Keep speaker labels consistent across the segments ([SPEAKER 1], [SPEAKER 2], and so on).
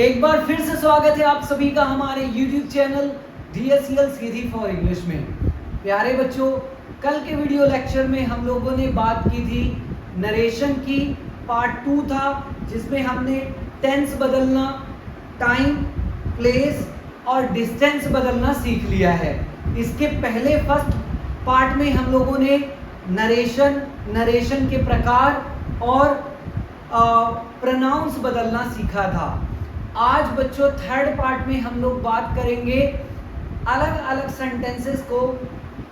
[SPEAKER 1] एक बार फिर से स्वागत है आप सभी का हमारे YouTube channel DSCL Sidhi for English में। प्यारे बच्चों, कल के वीडियो लेक्चर में हम लोगों ने बात की थी नरेशन की। पार्ट 2 था जिसमें हमने टेंस बदलना, टाइम, प्लेस और डिस्टेंस बदलना सीख लिया है। इसके पहले फर्स्ट पार्ट में हम लोगों ने नरेशन के प्रकार और प्रोनाउंस बदलना सीखा था। आज बच्चों थर्ड पार्ट में हम लोग बात करेंगे अलग अलग सेंटेंसेस को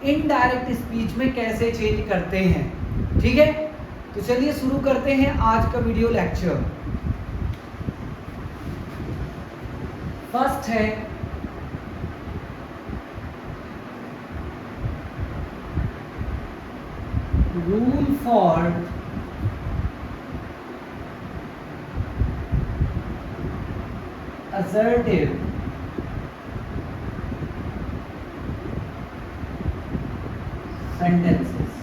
[SPEAKER 1] इनडायरेक्ट स्पीच में कैसे चेंज करते हैं। ठीक है, तो चलिए शुरू करते हैं आज का वीडियो लेक्चर। फर्स्ट है rule for assertive sentences।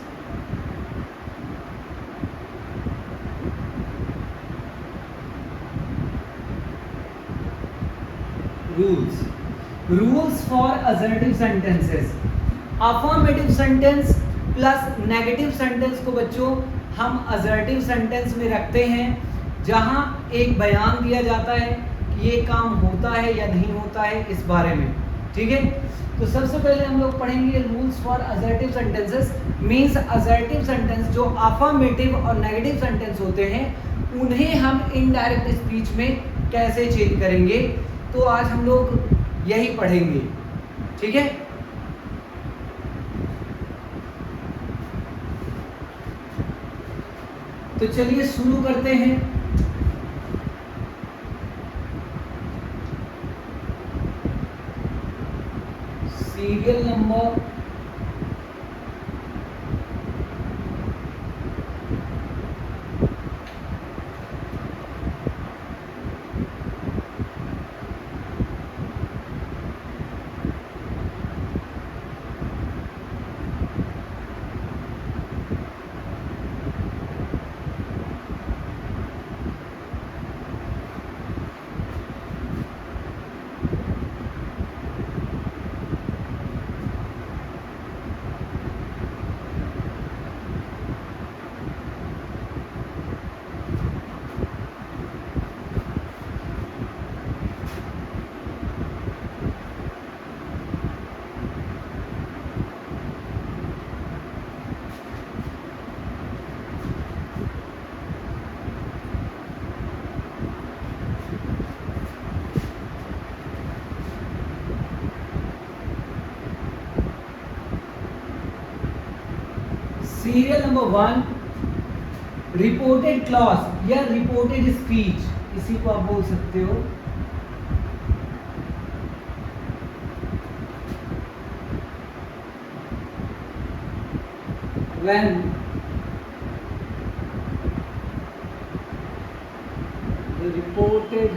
[SPEAKER 1] Rules for assertive sentences। Affirmative sentence plus negative sentence को बच्चों हम assertive सेंटेंस में रखते हैं, जहां एक बयान दिया जाता है कि ये काम होता है या नहीं होता है इस बारे में। ठीक है, तो सबसे पहले हम लोग पढ़ेंगे rules for assertive sentences. Means assertive sentence जो अफर्मेटिव और नेगेटिव सेंटेंस होते हैं उन्हें हम इनडायरेक्ट स्पीच में कैसे चेंज करेंगे, तो आज हम लोग यही पढ़ेंगे। ठीक है, तो चलिए शुरू करते हैं। Serial number serial number 1 reported clause या रिपोर्टेड स्पीच, इसी को आप बोल सकते हो। When the reported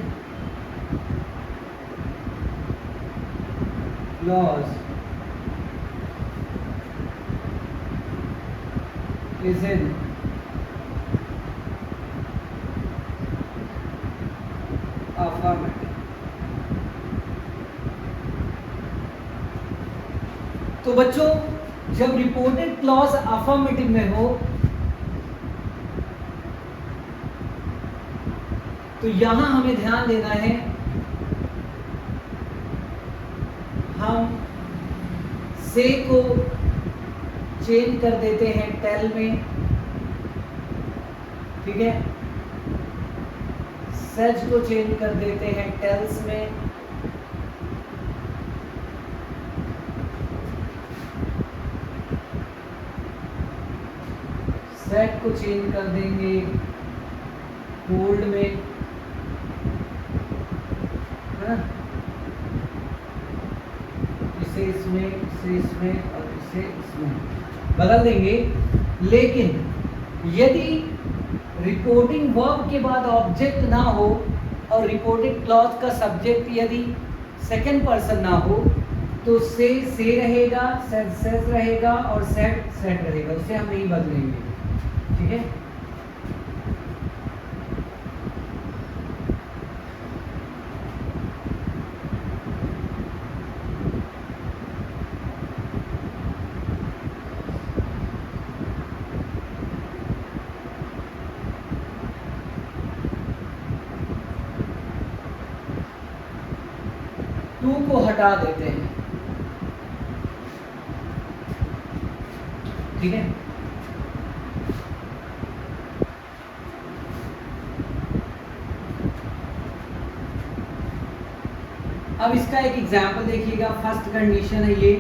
[SPEAKER 1] clause is in affirmative। तो बच्चों जब रिपोर्टेड क्लॉज अफर्मेटिव में हो तो यहां हमें ध्यान देना है, हम से को चेंज कर देते हैं टेल में। ठीक है, सच को चेंज कर देते हैं टेल्स में। सेट को चेंज कर देंगे होल्ड में, है ना, इसे इसमें और इसे इसमें बदल देंगे। लेकिन यदि रिपोर्टिंग वर्ब के बाद ऑब्जेक्ट ना हो और रिपोर्टेड क्लॉज का सब्जेक्ट यदि सेकंड पर्सन ना हो तो से रहेगा, सेज रहेगा और सेट रहेगा, उसे हम नहीं बदलेंगे। ठीक है, टू को हटा देते हैं, ठीक है। अब इसका एक एग्जांपल देखिएगा, फर्स्ट कंडीशन है ये,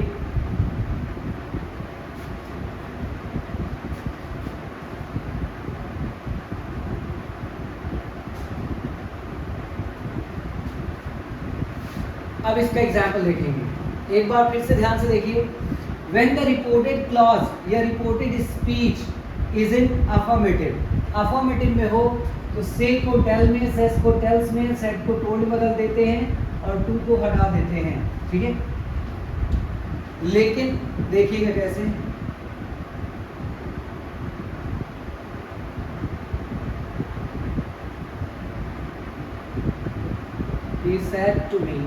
[SPEAKER 1] अब इसका एग्जांपल देखेंगे, एक बार फिर से ध्यान से देखिए। व्हेन द रिपोर्टेड क्लॉज या reported speech is in affirmative, affirmative में हो तो से को टेल में, सेस को टेल्स में, सेट को टोल्ड में बदल देते हैं और टू को हटा देते हैं, ठीक है। लेकिन देखिएगा कैसे, he said to me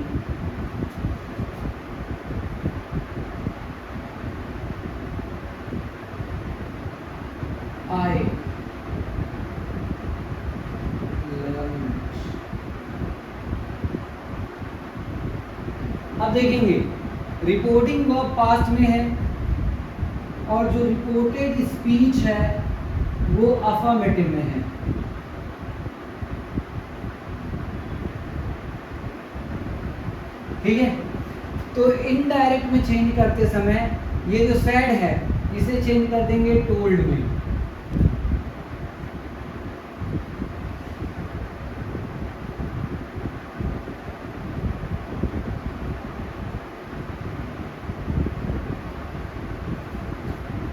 [SPEAKER 1] I learned। अब देखेंगे रिपोर्टिंग वर्ब पास्ट में है और जो रिपोर्टेड स्पीच है वो अफर्मेटिव में है, ठीक है। तो इनडायरेक्ट में चेंज करते समय ये जो सैड है इसे चेंज कर देंगे टोल्ड में,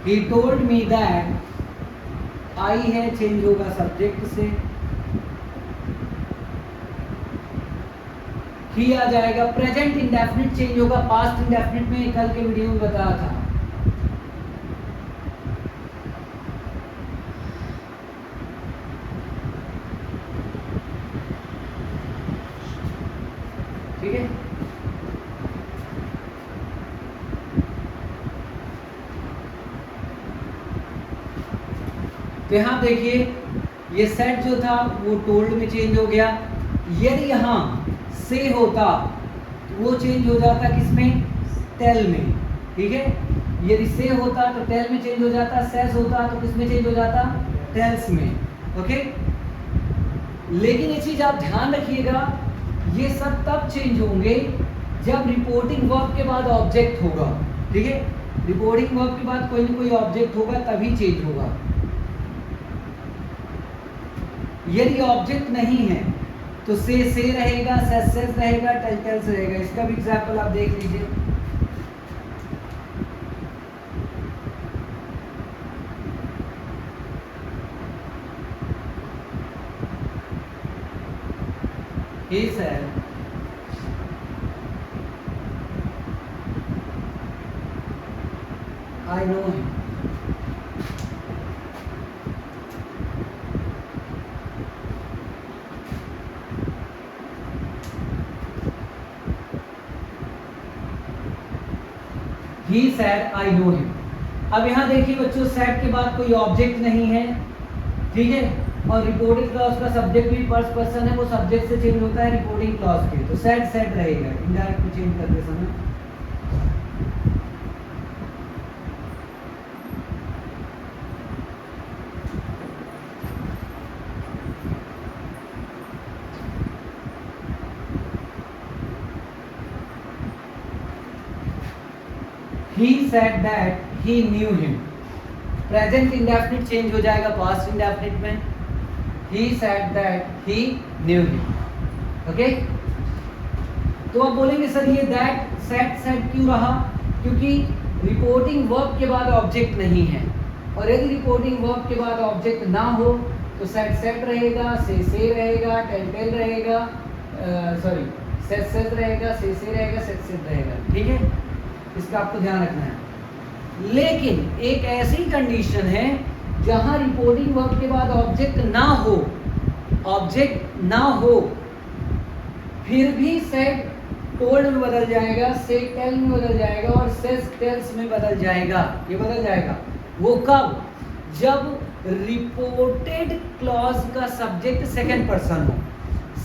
[SPEAKER 1] He told me that I है चेंज होगा सब्जेक्ट से, ही आ जाएगा, प्रेजेंट इंडेफिनिट चेंज होगा पास्ट इंडेफिनिट में, कल के वीडियो में बताया था। ठीक है, तो यहां देखिए ये सेट जो था वो टोल्ड में चेंज हो गया। यदि यहां से होता तो वो चेंज हो जाता किसमें, टेल में, ठीक है। यदि से होता तो टेल में चेंज हो जाता, सेस होता तो किसमें चेंज हो जाता, टेल्स में, ओके। लेकिन ये चीज आप ध्यान रखिएगा, ये सब तब चेंज होंगे जब रिपोर्टिंग वर्ब के बाद ऑब्जेक्ट होगा, ठीक है। रिपोर्टिंग वर्ब के बाद कोई ना कोई ऑब्जेक्ट होगा तभी चेंज होगा। यदि ऑब्जेक्ट नहीं है तो से रहेगा, सेस रहेगा, टेल्स रहेगा। इसका भी एग्जांपल आप देख लीजिए। He said, I know him। He said I know him। अब यहाँ देखिए बच्चों, सेड के बाद कोई ऑब्जेक्ट नहीं है, ठीक है, और रिपोर्टिंग क्लॉज का सब्जेक्ट भी फर्स्ट पर्सन है, वो सब्जेक्ट से चेंज होता है रिपोर्टिंग क्लॉज के, तो सेड रहेगा इनडायरेक्ट में चेंज करते समय। He said that he knew him। Present indefinite change हो जाएगा पास्ट इंडेफिनिट में। He said that he knew him। Okay, तो आप बोलेंगे सर ये that said क्यों रहा, क्योंकि रिपोर्टिंग वर्ब के बाद ऑब्जेक्ट नहीं है, और यदि रिपोर्टिंग वर्ब के बाद ऑब्जेक्ट ना हो तो सेट रहेगा, से रहेगा, टेल रहेगा, सॉरी सेट रहेगा, से रहेगा, सेट रहेगा, ठीक है। इसका आपको ध्यान रखना है। लेकिन एक ऐसी कंडीशन है जहां रिपोर्टिंग वर्ब के बाद ऑब्जेक्ट ना हो, फिर भी सेट टोल्ड में बदल जाएगा, से टेल में बदल जाएगा और सेस टेल्स में बदल जाएगा। ये बदल जाएगा वो कब, जब रिपोर्टेड क्लॉज का सब्जेक्ट सेकंड पर्सन हो।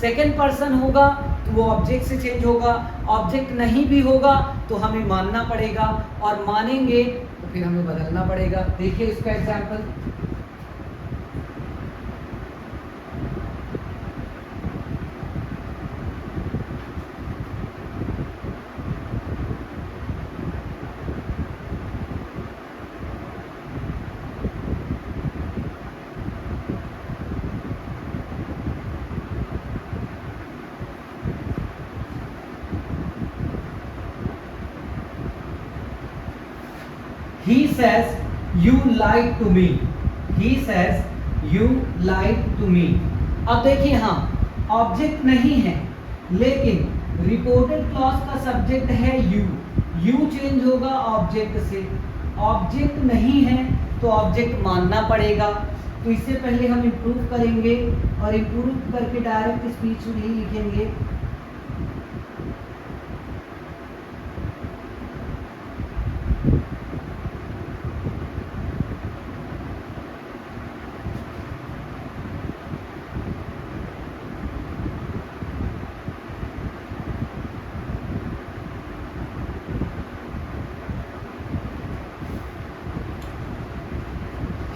[SPEAKER 1] सेकंड पर्सन होगा तो तो वो ऑब्जेक्ट से चेंज होगा, ऑब्जेक्ट नहीं भी होगा तो हमें मानना पड़ेगा, और मानेंगे तो फिर हमें बदलना पड़ेगा। देखिए इसका example, He says you lied to me. He says you lied to me. अब देखिए, हाँ ऑब्जेक्ट नहीं है लेकिन रिपोर्टेड क्लॉज का सब्जेक्ट है यू, यू चेंज होगा ऑब्जेक्ट से, ऑब्जेक्ट नहीं है तो ऑब्जेक्ट मानना पड़ेगा। तो इससे पहले हम इम्प्रूव करेंगे, और इम्प्रूव करके डायरेक्ट स्पीच में ही लिखेंगे।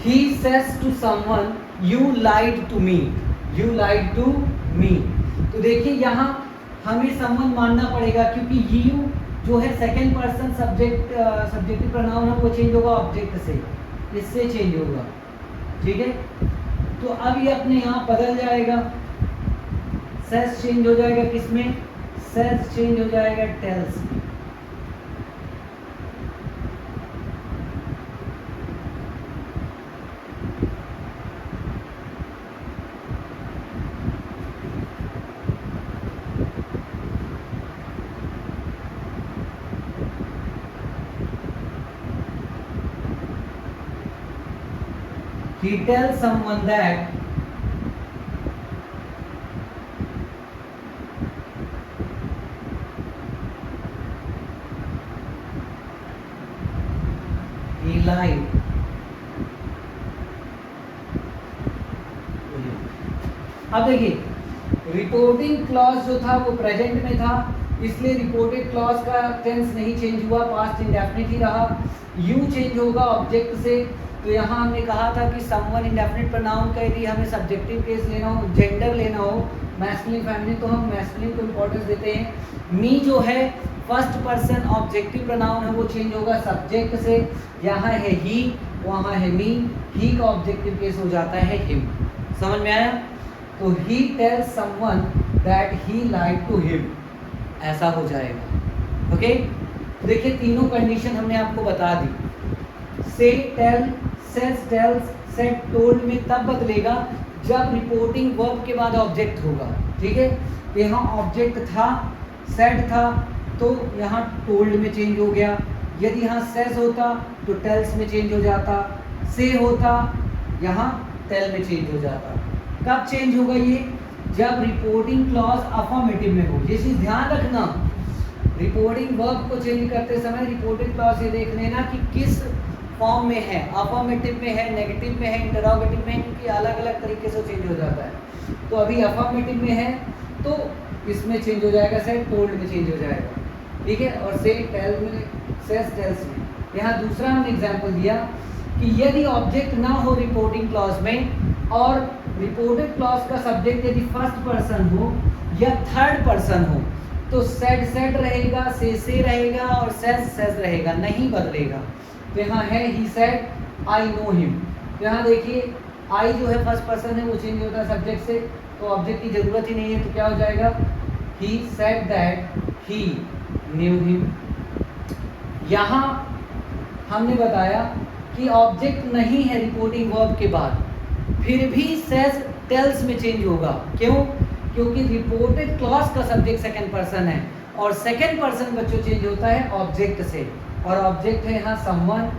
[SPEAKER 1] He says to someone, you lied to me. You lied to me. तो देखिए यहाँ हमें someone मानना पड़ेगा, क्योंकि you जो है second person subject, subjective pronoun है, वो चेंज होगा ऑब्जेक्ट से, इससे चेंज होगा, ठीक है। तो अब ये अपने यहाँ बदल जाएगा, सेस चेंज हो जाएगा किसमें, सेस चेंज हो जाएगा टेल्स में। He tells someone that he lied. अब देखिए रिपोर्टिंग क्लॉज जो था वो प्रेजेंट में था, इसलिए रिपोर्टेड क्लॉज का टेंस नहीं चेंज हुआ, पास्ट इंडेफिनिट ही रहा। यू चेंज होगा ऑब्जेक्ट से, तो यहाँ हमने कहा था कि समवन इंडेफिनिट प्रोनाउन का यदि हमें सब्जेक्टिव केस लेना हो, जेंडर लेना हो, मैस्कुलिन फेमिनिन, तो हम मैस्कुलिन को इम्पोर्टेंस देते हैं। मी जो है फर्स्ट पर्सन ऑब्जेक्टिव प्रोनाउन है, वो चेंज होगा सब्जेक्ट से, यहाँ है ही, वहाँ है मी, ही का ऑब्जेक्टिव केस हो जाता है हिम। समझ में आया? तो he tells someone that he lied to him, ऐसा हो जाएगा। ओके, देखिए तीनों कंडीशन हमने आपको बता दी। Say, tell, says, tells, said, told में तब बदलेगा जब रिपोर्टिंग वर्ब के बाद ऑब्जेक्ट होगा, ठीक है। तो यहाँ ऑब्जेक्ट था, सेड था, तो यहाँ टोल्ड में चेंज हो गया। यदि यहाँ सेज होता तो टेल्स में चेंज हो जाता, से होता यहाँ टेल में चेंज हो जाता। कब चेंज होगा ये? जब रिपोर्टिंग क्लॉज अफर्मेटिव में हो। ये चीज ध्यान रखना, रिपोर्टिंग वर्ब को चेंज करते समय रिपोर्टिंग क्लॉज ये देख लेना कि किस फॉर्म में है, अफर्मेटिव में है, नेगेटिव में है, इंटरोगेटिव में है, क्योंकि अलग अलग तरीके से चेंज हो जाता है। तो अभी अफर्मेटिव में है तो इसमें चेंज हो जाएगा, से टोल्ड में चेंज हो जाएगा, ठीक है, और से टेल में, सेज टेल्स में। यहाँ दूसरा हमने एग्जाम्पल दिया कि यदि ऑब्जेक्ट ना हो रिपोर्टिंग क्लॉज में और रिपोर्टेड क्लॉज का सब्जेक्ट यदि फर्स्ट पर्सन हो या थर्ड पर्सन हो, तो सेड सेड रहेगा, से रहेगा, और सेज सेज रहेगा, नहीं बदलेगा। तो यहाँ है he said I know him. तो यहाँ देखिए आई जो है फर्स्ट पर्सन है, वो चेंज होता है सब्जेक्ट से, तो ऑब्जेक्ट की जरूरत ही नहीं है, तो क्या हो जाएगा, he said that he knew him. यहाँ हमने बताया कि ऑब्जेक्ट नहीं है रिपोर्टिंग वर्ब के बाद, फिर भी सेज टेल्स में चेंज होगा। क्यों? क्योंकि रिपोर्टेड क्लॉज का सब्जेक्ट सेकंड पर्सन है, और सेकंड पर्सन बच्चों चेंज होता है ऑब्जेक्ट से, और ऑब्जेक्ट है यहाँ समवन,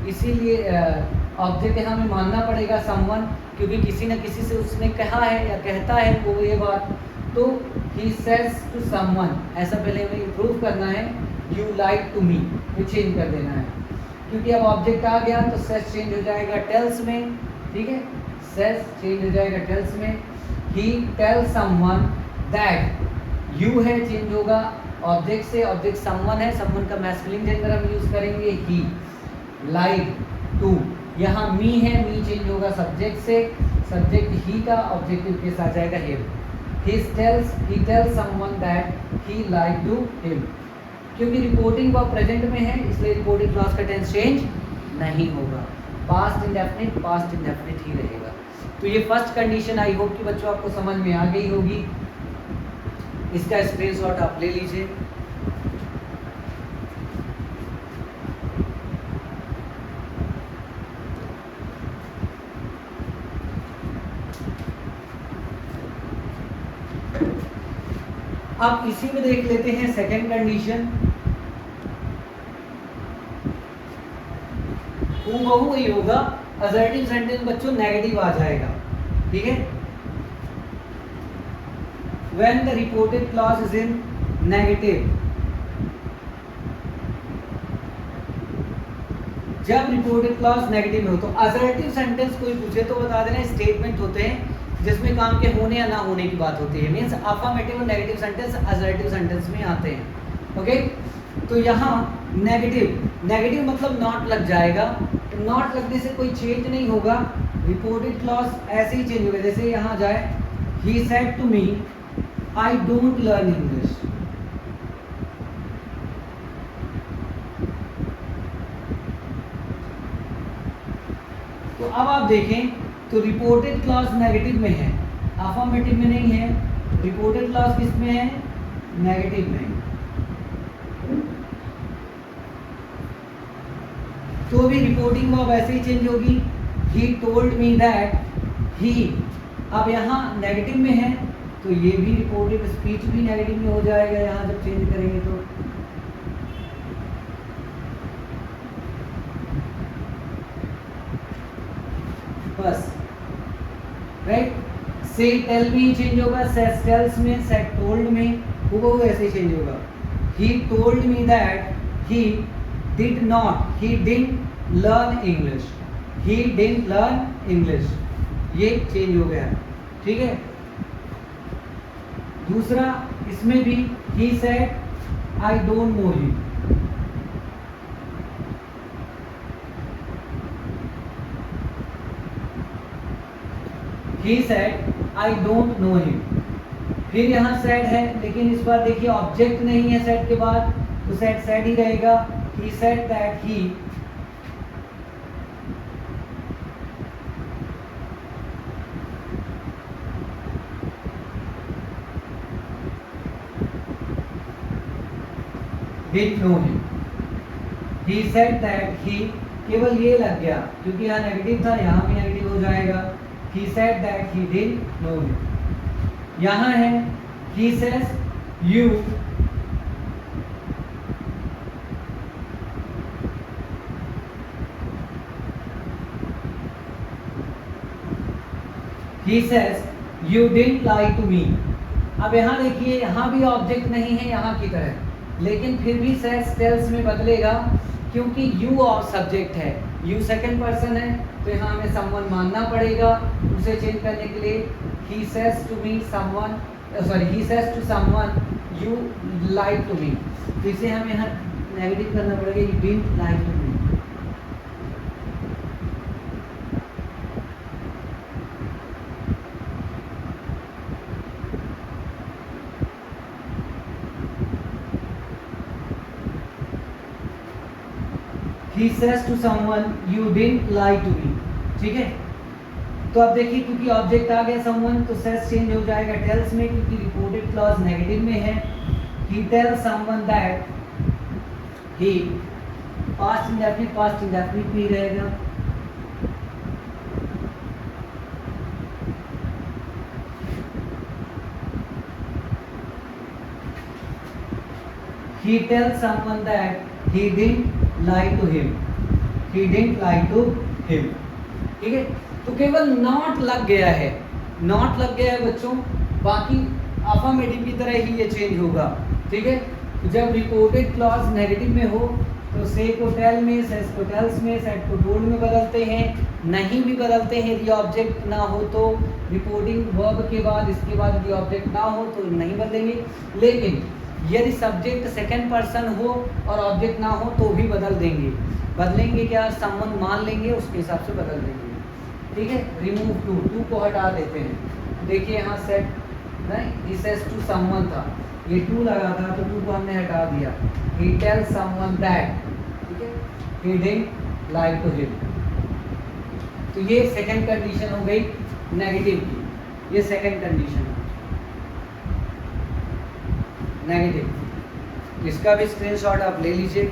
[SPEAKER 1] इसीलिए ऑब्जेक्ट यहाँ हमें मानना पड़ेगा समवन, क्योंकि किसी न किसी से उसने कहा है या कहता है वो ये बात। तो ही सेज टू समवन, ऐसा पहले हमें इम्प्रूव करना है, यू लाइक टू मी, ये चेंज कर देना है, क्योंकि अब ऑब्जेक्ट आ गया तो सेज चेंज हो जाएगा टेल्स में, ठीक है, सेज चेंज हो जाएगा टेल्स में। He tell someone that you है चेंज होगा ऑब्जेक्ट से, ऑब्जेक्ट समवन है, समवन का मैस्कुलिन जेंडर हम यूज करेंगे ही, लाइक टू, यहाँ मी है, मी चेंज होगा सब्जेक्ट से, सब्जेक्ट ही का, ऑब्जेक्टिव केस आ जाएगा him. he tells someone that he like to him, क्योंकि रिपोर्टिंग वर्ब प्रेजेंट में है इसलिए रिपोर्टिंग क्लॉज का टेंस चेंज नहीं होगा, पास्ट इंडेफिनिट ही रहेगा। तो ये फर्स्ट कंडीशन आई होप कि बच्चों आपको समझ में आ गई होगी, इसका स्क्रीनशॉट आप ले लीजिए। अब इसी में देख लेते हैं सेकंड कंडीशन, हूबहू वही होगा, असर्टिव सेंटेंस बच्चों नेगेटिव आ जाएगा, ठीक है। When the reported clause is in negative, जब रिपोर्टेड क्लॉज नेगेटिव में हो तो असर्टिव सेंटेंस कोई पूछे तो बता देना स्टेटमेंट होते हैं जिसमें काम के होने या ना होने की बात होती है, मींस अफर्मेटिव और नेगेटिव सेंटेंस असर्टिव सेंटेंस में आते हैं, ओके। तो यहाँ नेगेटिव मतलब नॉट लग जाएगा, तो नॉट लगने से कोई चेंज नहीं होगा, रिपोर्टेड क्लॉज ऐसे ही चेंज होगा, जैसे यहाँ जाए he said to me I don't learn English, तो अब आप देखें तो रिपोर्टेड क्लॉज नेगेटिव में है, अफर्मेटिव में नहीं है, रिपोर्टेड क्लॉज किस में है, नेगेटिव में। तो भी रिपोर्टिंग वर्ब ऐसे ही चेंज होगी, he told me that he, अब यहाँ नेगेटिव में है तो ये भी रिपोर्टेड स्पीच भी नेगेटिव में हो जाएगा यहाँ जब चेंज करेंगे तो। बस राइट, से टेल मी चेंज होगा, सेज टेल्स में, सेड टोल्ड में, वो ऐसे चेंज होगा, he told me that he did not, he didn't learn English, he didn't learn English, ये चेंज हो गया, ठीक है। दूसरा इसमें भी he said I don't know you, he said I don't know him, फिर यहाँ said है लेकिन इस बार देखिए ऑब्जेक्ट नहीं है said के बाद, तो said ही रहेगा, he said that he didn't know him, he said that he, केवल ये लग गया क्योंकि यहाँ नेगेटिव था, यहाँ भी नेगेटिव हो जाएगा, he said that he didn't know him। यहाँ है he says you he says you didn't lie to me। अब यहाँ देखिए यहाँ भी ऑब्जेक्ट नहीं है यहाँ की तरह, लेकिन फिर भी says tells में बदलेगा क्योंकि you और सब्जेक्ट है, you सेकंड पर्सन है तो यहाँ हमें someone मानना पड़ेगा, उसे चेंज करने के लिए he says to me someone, he says to someone you lied to me, तो इसे हमें यहाँ नेगेटिव करना पड़ेगा, you didn't lie to me। He says to someone you didn't lie to me, ठीक है। तो अब देखिए क्योंकि ऑब्जेक्ट आ गया someone तो says चेंज हो जाएगा tells में, क्योंकि रिपोर्टेड क्लॉज नेगेटिव में है, he tells someone that he, past indefinite भी रहेगा, he tells someone that he didn't lie to him, he didn't lie to him, ठीक है। तो केवल नॉट लग गया है, नॉट लग गया है बच्चों, बाकी अफर्मेटिव की तरह ही ये चेंज होगा, ठीक है। तो जब रिपोर्टेड क्लॉज नेगेटिव में हो तो से को टेल में, सेस को टेल्स में, सेट को टोल्ड में बदलते हैं। नहीं भी बदलते हैं यदि ऑब्जेक्ट ना हो तो, रिपोर्टिंग वर्ब के बाद इसके बाद यदि ऑब्जेक्ट ना हो तो नहीं बदलेंगे। लेकिन यदि सब्जेक्ट सेकंड पर्सन हो और ऑब्जेक्ट ना हो तो भी बदल देंगे। बदलेंगे क्या, समवन मान लेंगे, उसके हिसाब से बदल देंगे। ठीक है, रिमूव टू, टू को हटा देते हैं। देखिए यहाँ सेट नहीं, दिस सेज टू समवन था, ये टू लगा था तो टू को हमने हटा दिया। ही टेल समवन दैट, ठीक है, he didn't like to him. तो ये सेकंड कंडीशन हो गई नेगेटिव की, ये सेकंड कंडीशन है नेगेटिव। इसका भी स्क्रीनशॉट आप ले लीजिए।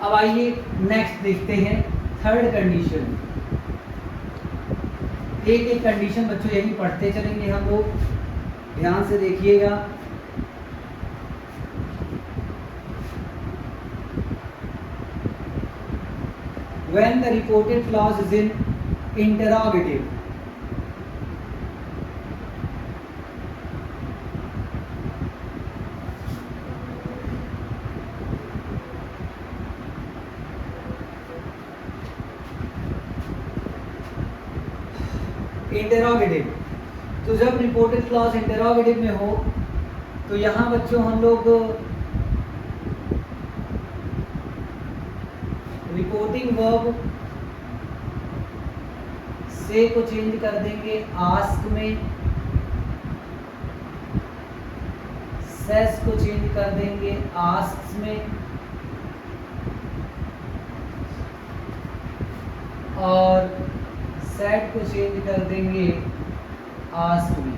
[SPEAKER 1] अब आइए नेक्स्ट देखते हैं थर्ड कंडीशन। एक एक कंडीशन बच्चों यही पढ़ते चलेंगे हम लोग, ध्यान से देखिएगा। When the reported clause is in interrogative, interrogative, तो जब रिपोर्टेड क्लॉज इंटेरोगेटिव में हो तो यहाँ बच्चों हम लोग रिपोर्टिंग वर्ब से को चेंज कर देंगे आस्क में, सेस को चेंज कर देंगे आस्क्स में, और सेट को चेंज कर देंगे आस्क में।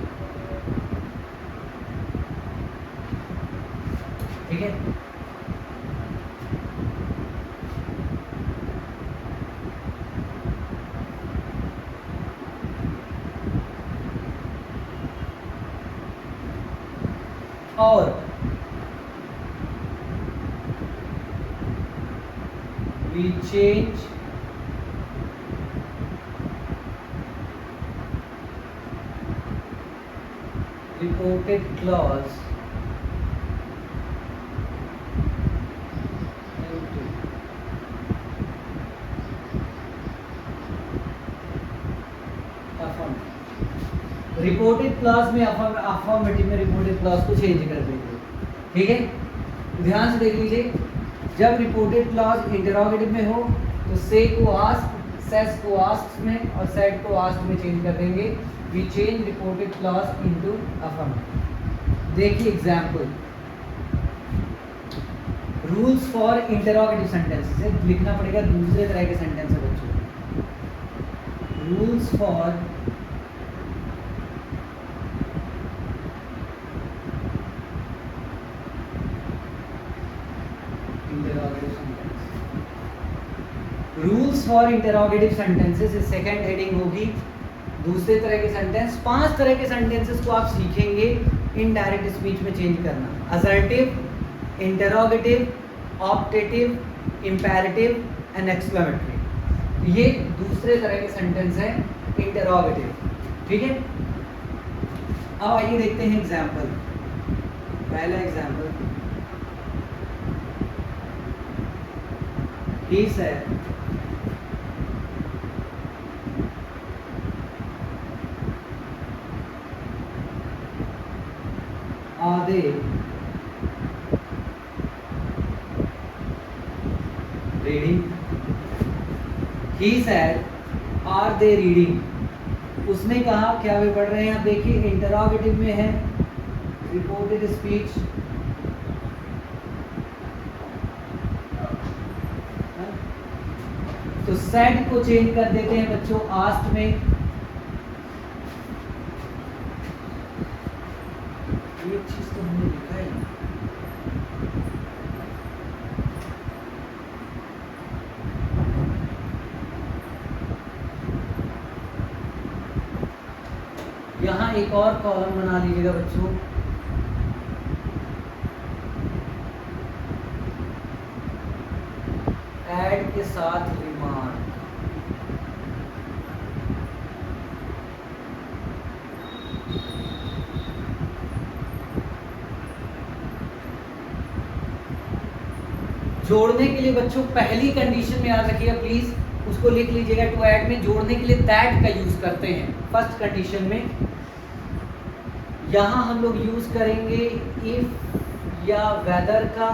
[SPEAKER 1] ठीक है, और we change reported clause into affirmative। Reported clause में अफर्मेटिव में रिपोर्टेड क्लॉज को चेंज कर देंगे। ठीक है, ध्यान से देख लीजिए। जब रिपोर्टेड क्लॉज इंटरोगेटिव में हो तो से को आस्क, सेस को आस्क में और सेट को आस्क में चेंज कर देंगे। We change reported clause into affirmative. देखिए example, rules for interrogative sentences लिखना पड़ेगा, दूसरे तरह के सेंटेंस है बच्चों। Rules for rules for interrogative sentences इस सेकेंड हेडिंग होगी। दूसरे तरह के सेंटेंस, 5 तरह के सेंटेंसेस को आप सीखेंगे इनडायरेक्ट स्पीच में चेंज करना। Assertive, interrogative, optative, imperative and exclamatory. ये दूसरे तरह के सेंटेंस है इंटरोगेटिव। ठीक है, अब आइए देखते हैं एग्जाम्पल। पहला example, he said are they reading? He said are they reading? उसने कहा क्या वे पढ़ रहे हैं। आप देखिए इंटरोगेटिव में है, रिपोर्टेड स्पीच, तो सेड को चेंज कर देते हैं बच्चों आस्क में। ये चीज तो हमने लिखा ही। यहाँ एक और कॉलम बना लीजिएगा बच्चों, ऐड के साथ रिमार्क। जोड़ने के लिए बच्चों पहली कंडीशन में याद रखिएगा प्लीज, उसको लिख लीजिएगा। टू ऐड में जोड़ने के लिए दैट का यूज करते हैं फर्स्ट कंडीशन में। यहां हम लोग यूज करेंगे इफ या वेदर का।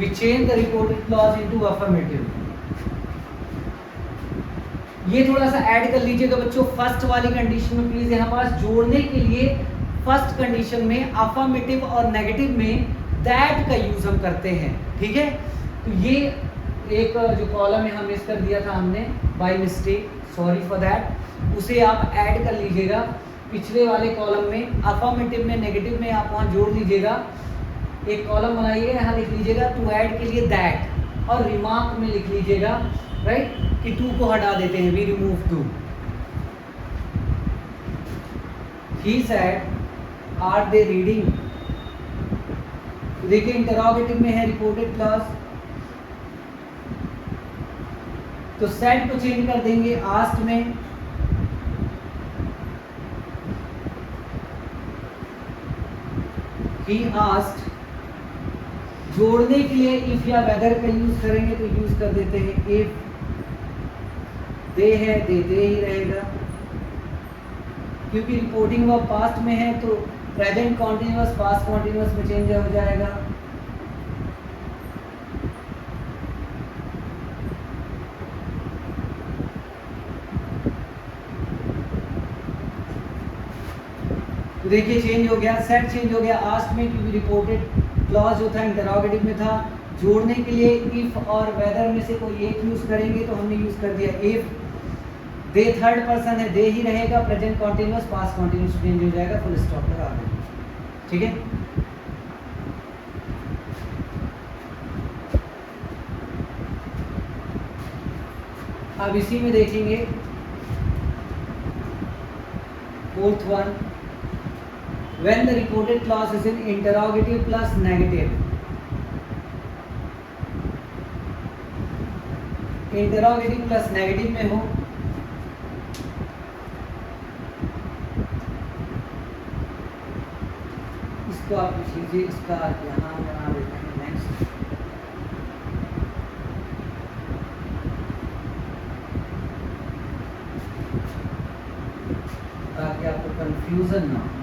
[SPEAKER 1] We change the reported clause into affirmative। ये थोड़ा सा ऐड कर लीजिएगा बच्चों फर्स्ट वाली कंडीशन में प्लीज। यहाँ पास जोड़ने के लिए फर्स्ट कंडीशन में अफर्मेटिव और नेगेटिव में दैट का यूज हम करते हैं, ठीक है। तो ये एक जो कॉलम है हम मिस कर दिया था हमने by mistake, sorry for that, उसे आप ऐड कर लीजिएगा पिछले वाले कॉलम में। अफर्मेटिव में नेगेटिव में आप वहाँ जोड़ लीजिएगा। एक कॉलम बनाइएगा, यहाँ लिख लीजिएगा टू ऐड के लिए दैट, और रिमार्क में लिख लीजिएगा राइट कि टू को हटा देते हैं, we remove to. He said are they reading. देखिए इंटरोगेटिव में है रिपोर्टेड क्लॉज, तो सेड को चेंज कर देंगे आस्क्ड में। He asked. जोड़ने के लिए इफ या वेदर का यूज करेंगे तो यूज कर देते हैं इफ। दे है दे ही रहेगा, क्योंकि रिपोर्टिंग वर्ब पास्ट में है तो प्रेजेंट कॉन्टिन्यूअस पास्ट कॉन्टिन्यूअस में चेंज हो जाएगा। तो देखिए चेंज हो गया, सेट चेंज हो गया आस्क्ड में, क्योंकि रिपोर्टेड क्लॉज जो था इंटरोगेटिव में था। जोड़ने के लिए इफ और वेदर में से कोई एक यूज करेंगे तो हमने यूज कर दिया इफ। दे थर्ड पर्सन है, दे ही रहेगा, present continuous past continuous change हो जाएगा, फुल स्टॉप लगा देंगे, ठीक है। अब इसी में देखेंगे fourth one, when the reported clause is in interrogative plus negative। Interrogative plus negative में हो इसको आप लिख लीजिए, इसका यहाँ बना देते हैं नेक्स्ट। ताकि आपको कंफ्यूजन ना हो।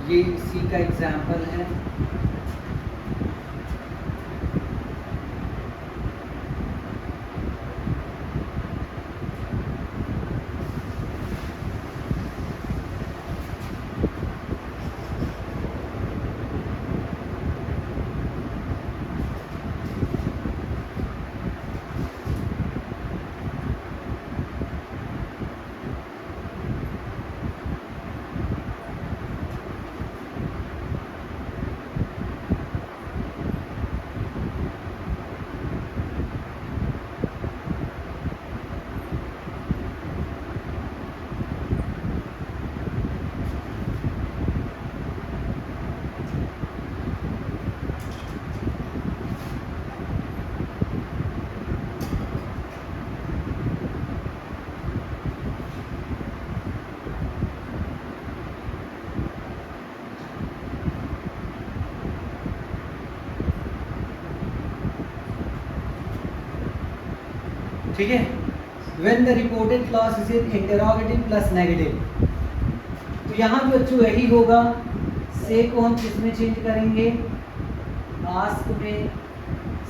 [SPEAKER 1] ये इसी का एग्जाम्पल है। ठीक है, when the reported clause is in interrogative plus negative, तो यहाँ भी बच्चों यही होगा, से को हम किस में चेंज करेंगे, आस्क में,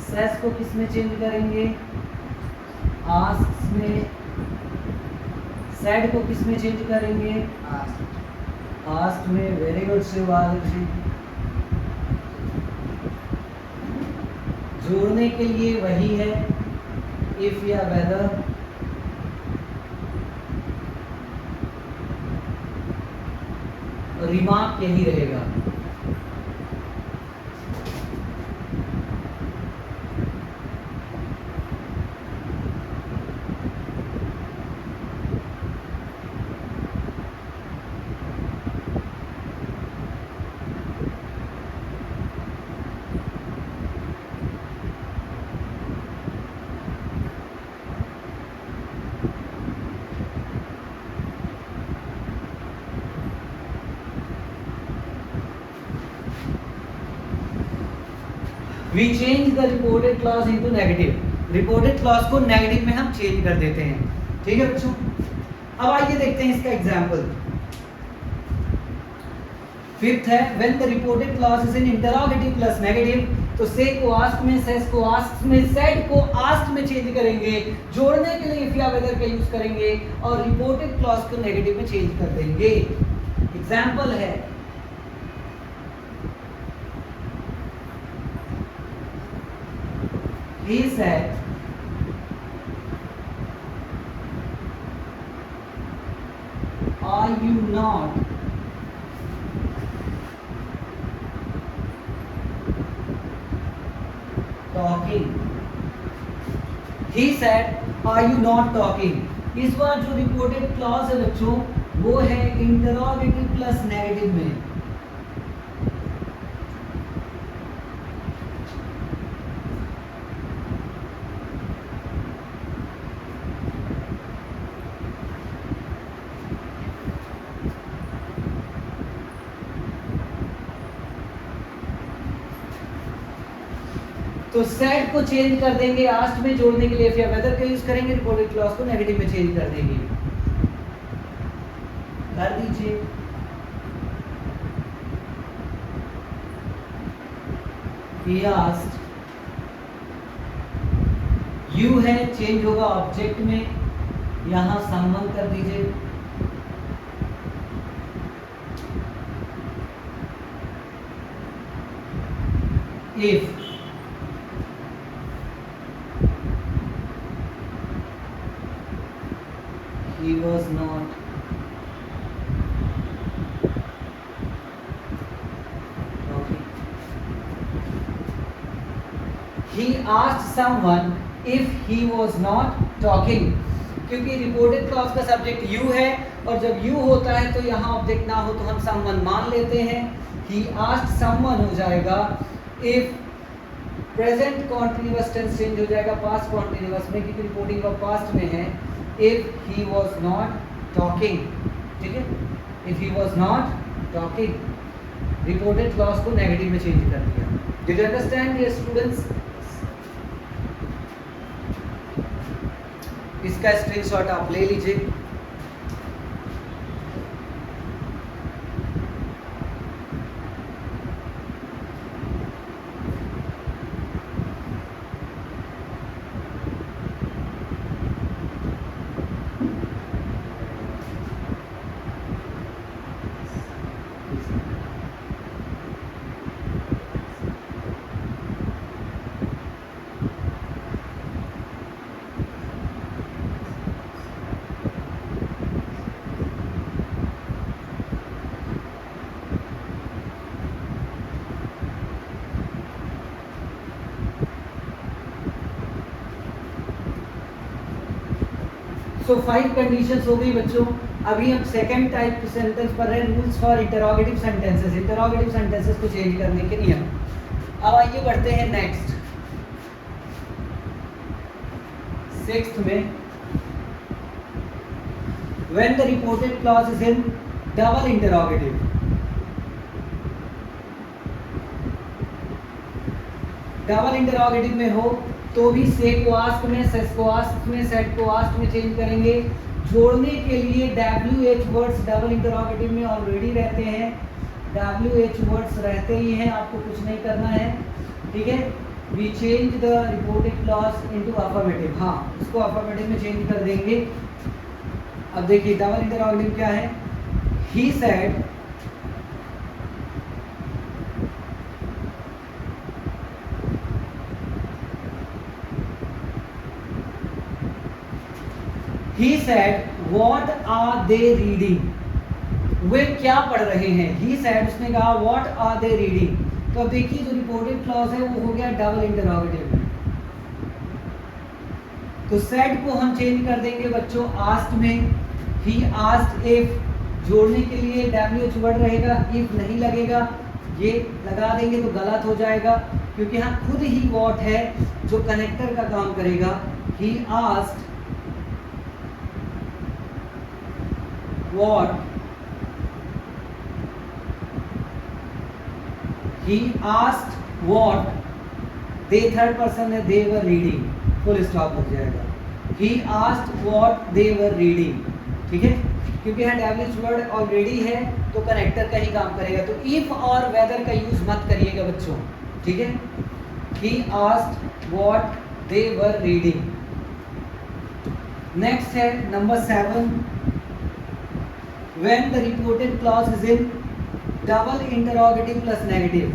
[SPEAKER 1] सेस को किस में चेंज करेंगे, आस्क में, सेड को किस में चेंज करेंगे, आस्क में। वेरी गुड शिवाल जी। जोड़ने के लिए वही है, इफ या वेदर, रिमार्क यही रहेगा। We change the reported clause into negative. Reported clause को नेगेटिव में हम चेंज कर देते हैं। ठीक है बच्चों, अब आइए देखते हैं इसका एग्जाम्पल। फिफ्थ है, when the reported clause is in interrogative plus negative, तो से को आस्क में, सेस को आस्क में, सेड को आस्क में चेंज करेंगे, जोड़ने के लिए इफ या वेदर का यूज करेंगे और रिपोर्टेड क्लॉज को नेगेटिव में चेंज कर देंगे। एग्जाम्पल है, he said, are you not talking? He said, are you not talking? इस बार जो रिपोर्टेड क्लॉज है बच्चों वो है इंटरोगेटिव प्लस नेगेटिव में। तो सेड को चेंज कर देंगे आस्ट में, जोड़ने के लिए इफ या वेदर का यूज करेंगे, रिपोर्टेड क्लॉज को नेगेटिव में चेंज कर देंगे। कर दीजिए। He asked, you है, चेंज होगा ऑब्जेक्ट में, यहां someone कर दीजिए। If he was not talking, he asked someone if he was not talking, क्योंकि रिपोर्टेड क्लॉज का सब्जेक्ट यू है और जब यू होता है तो यहाँ ऑब्जेक्ट ना हो तो हम someone मान लेते हैं। he asked someone हो जाएगा, if present continuous tense change हो जाएगा पास्ट कॉन्टिन्यूअस में, क्योंकि रिपोर्टिंग ऑफ पास्ट में है। if he was not talking, ठीक है, if he was not talking, reported clause को नेगेटिव में चेंज कर दिया। Did you understand dear students? इसका स्क्रीनशॉट आप ले लीजिए। सो 5 कंडीशंस हो गई बच्चों। अभी हम सेकंड टाइप के सेंटेंस पर है, rules for interrogative sentences, interrogative sentences को चेंज करने के नियम। अब आइए बढ़ते हैं नेक्स्ट, सिक्स्थ में, when the reported clause is in double interrogative. Double interrogative में हो तो भी से को आस्क में, सेस को आस्क में, सेट को आस्क में चेंज करेंगे। जोड़ने के लिए WH वर्ड्स डबल इंटरोगेटिव में ऑलरेडी रहते हैं, WH वर्ड्स रहते ही हैं, आपको कुछ नहीं करना है, ठीक है। We change the reported clause into affirmative, हाँ उसको अफर्मेटिव में चेंज कर देंगे। अब देखिए डबल इंटरोगेटिव क्या है, ही said He said, what are they reading? वे क्या पढ़ रहे हैं? He said, उसने कहा what are they reading? तो अब देखिए जो रिपोर्टेड क्लॉज है वो हो गया डबल इंटरोगेटिव में, तो said को हम चेंज कर देंगे बच्चों asked में। He asked if, जोड़ने के लिए WH वर्ड रहेगा, if नहीं लगेगा, ये लगा देंगे तो गलत हो जाएगा क्योंकि यहाँ खुद ही what है जो कनेक्टर का काम करेगा। He asked what, he asked what they, third person है, they were reading, full stop लग जाएगा। he asked what they were reading, ठीक है, क्योंकि यहाँ WH वर्ड ऑलरेडी है तो कनेक्टर का ही काम करेगा, तो if और whether का यूज मत करिएगा बच्चों, ठीक है। he asked what they were reading। Next है number 7, when the reported clause is in double interrogative plus negative।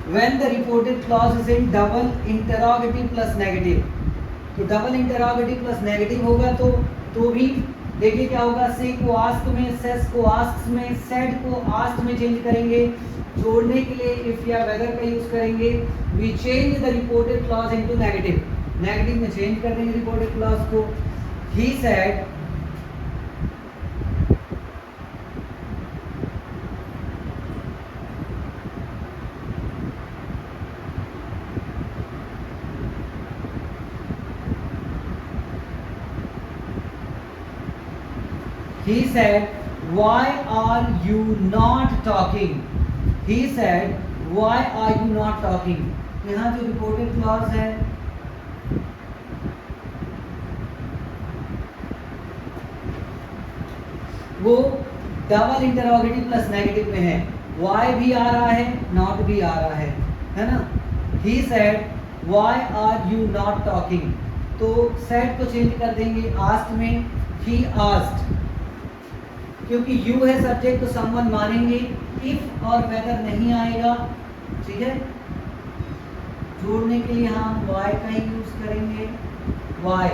[SPEAKER 1] when the reported clause is in double interrogative plus negative, तो double interrogative plus negative होगा तो भी देखिए क्या होगा, से को आस्क में, सेस को आस्क में, सेड को आस्क में चेंज करेंगे। जोड़ने के लिए इफ या वेदर का यूज करेंगे। We change the reported clause into negative, negative में चेंज कर देंगे रिपोर्टेड क्लॉज को। He said He said, why are you not talking? He said, why are you not talking? यहाँ जो रिपोर्टेड क्लॉज है वो डबल इंटरोगेटिव प्लस नेगेटिव में है। why भी आ रहा है, not भी आ रहा है ना। He said, why are you not talking? तो said को चेंज कर देंगे asked में। He asked, क्योंकि यू है सब्जेक्ट तो समवन मानेंगे। इफ और वेदर नहीं आएगा, ठीक है। जोड़ने के लिए हम वाई का ही यूज करेंगे, why.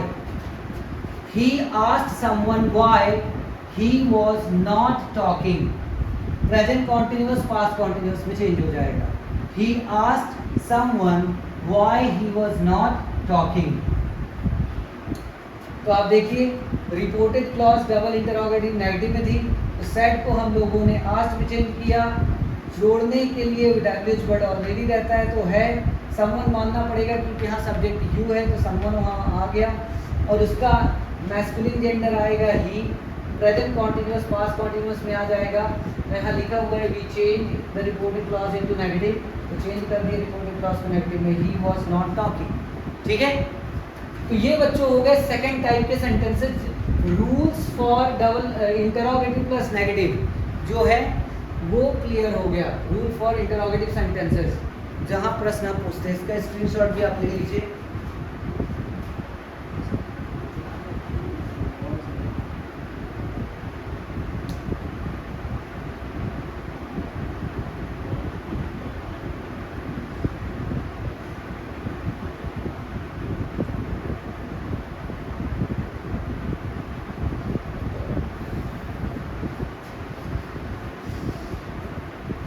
[SPEAKER 1] He asked someone why he was not talking, present continuous past continuous में चेंज हो जाएगा। He asked someone why he was not talking. तो आप देखिए reported clause double interrogative negative में थी, तो सेट को हम लोगों ने आस्क्ड में चेंज किया। जोड़ने के लिए डब्ल्यूएच वर्ड ऑलरेडी रहता है तो है, समवन मानना पड़ेगा क्योंकि यहाँ सब्जेक्ट यू है तो समवन वहाँ आ गया, और उसका मैस्कुलिन जेंडर आएगा he. Present continuous past continuous में आ जाएगा। यहाँ लिखा हुआ है we change the reported clause into negative, तो चेंज कर दिए रिपोर्टेड क्लॉज को नेगेटिव में, ही वाज नॉट टॉकिंग, ठीक है। तो ये बच्चों हो गए सेकंड टाइप के sentences. Rules for double interrogative plus negative जो है वो क्लियर हो गया। रूल फॉर इंटरोगेटिव सेंटेंसेस, जहां प्रश्न आप पूछते हैं इसका स्क्रीनशॉट भी आप ले लीजिए।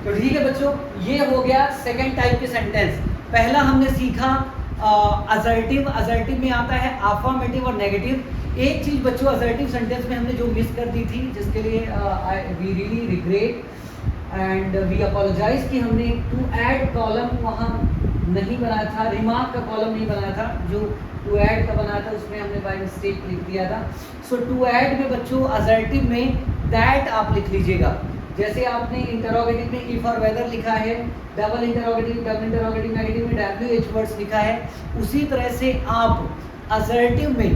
[SPEAKER 1] तो ठीक है बच्चों, ये हो गया सेकंड टाइप के सेंटेंस। पहला हमने सीखा असर्टिव, असर्टिव में आता है अफर्मेटिव और नेगेटिव। एक चीज बच्चों असर्टिव सेंटेंस में हमने जो मिस कर दी थी, जिसके लिए we really regret and we apologize कि हमने टू ऐड कॉलम वहाँ नहीं बनाया था, रिमार्क का कॉलम नहीं बनाया था, जो टू ऐड का बनाया था उसमें हमने बाय मिस्टेक लिख दिया था। सो टू ऐड में बच्चों असर्टिव में दैट आप लिख लीजिएगा। जैसे आपने इंटरोगेटिव में इफ और वेदर लिखा है, डबल इंटरोगेटिव नेगेटिव में WH वर्ड्स लिखा है, उसी तरह से आप असर्टिव में,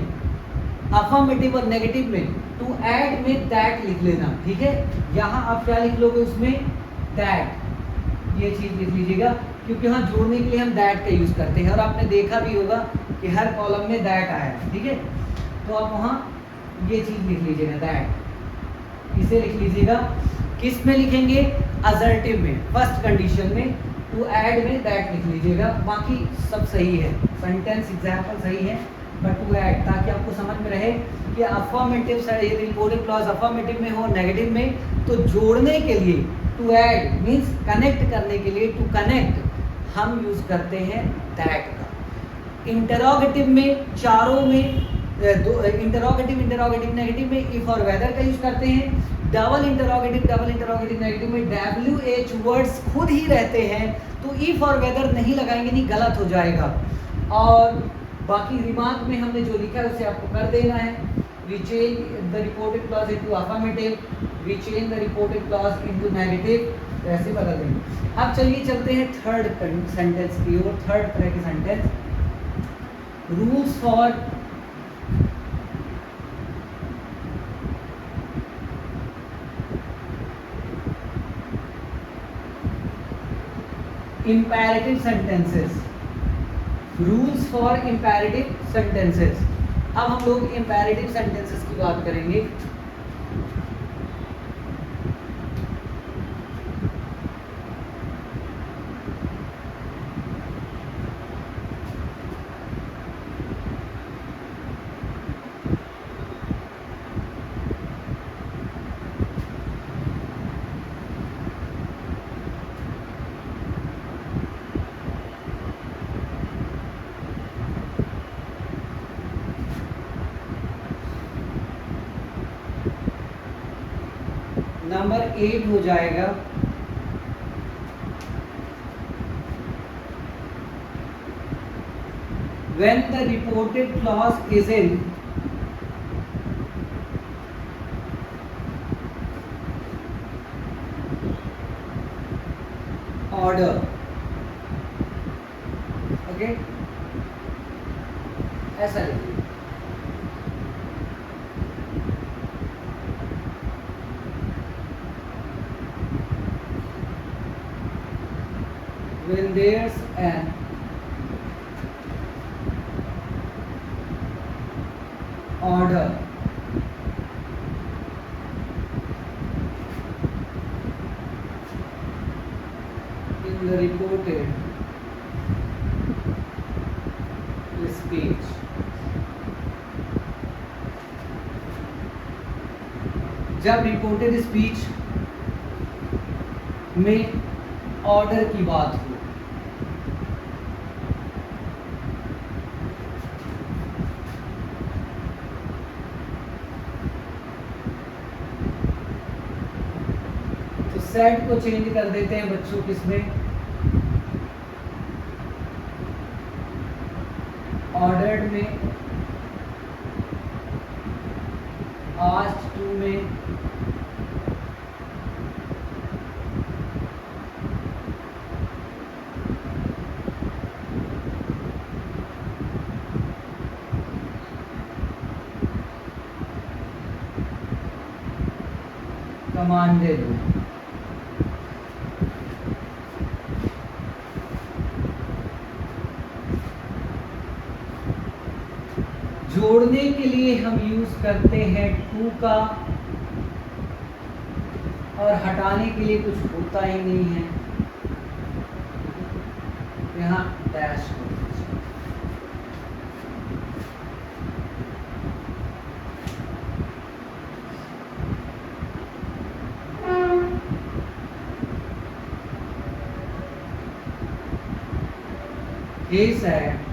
[SPEAKER 1] अफर्मेटिव और नेगेटिव में टू ऐड में दैट लिख लेना, ठीक है। यहाँ आप क्या लिख लोगे उसमें, दैट, ये चीज लिख लीजिएगा, क्योंकि यहाँ जोड़ने के लिए हम दैट का यूज करते हैं और आपने देखा भी होगा कि हर कॉलम में दैट आया है, ठीक है। तो आप वहाँ ये चीज लिख लीजिएगा, दैट, इसे लिख लीजिएगा। किस में लिखेंगे, असर्टिव में, फर्स्ट कंडीशन में, टू ऐड में दैट लिख लीजिएगा। बाकी सब सही है, सेंटेंस एग्जाम्पल सही है, बट टू ऐड, ताकि आपको समझ में रहे कि अफर्मेटिव रिपोर्टिव क्लॉज अफर्मेटिव में हो, नेगेटिव में, तो जोड़ने के लिए टू ऐड मीन्स कनेक्ट करने के लिए, टू कनेक्ट हम यूज करते हैं दैट का। इंटरोगेटिव में, चारों में, इंटरोगेटिव नेगेटिव में इफ और वेदर का यूज करते हैं। डबल इंटरोगेटिव नेगेटिव में WH वर्ड्स खुद ही रहते हैं, तो इफ और वेदर नहीं लगाएंगे, नहीं, गलत हो जाएगा। और बाकी रिमार्क में हमने जो लिखा है उसे आपको कर देना है। We change the reported clause into affirmative, we change the reported clause into negative, ऐसे बदल देंगे। अब चलिए चलते हैं थर्ड सेंटेंस की ओर, थर्ड तरह के sentence, rules for imperative sentences, rules for imperative sentences। अब हम लोग imperative sentences की बात करेंगे। नंबर 8 हो जाएगा, when the reported clause is in order, okay, ऐसा लिखिए। When there's an order in the reported speech, जब रिपोर्टेड स्पीच में ऑर्डर की बात हो, तो सेट को चेंज कर देते हैं बच्चों, किसमें, ऑर्डर्ड में, आस्क्ड टू में, कमांडेड हो। जोड़ने के लिए हम यूज करते हैं टू का, और हटाने के लिए कुछ होता ही नहीं है, यहाँ डैश हो। केस है,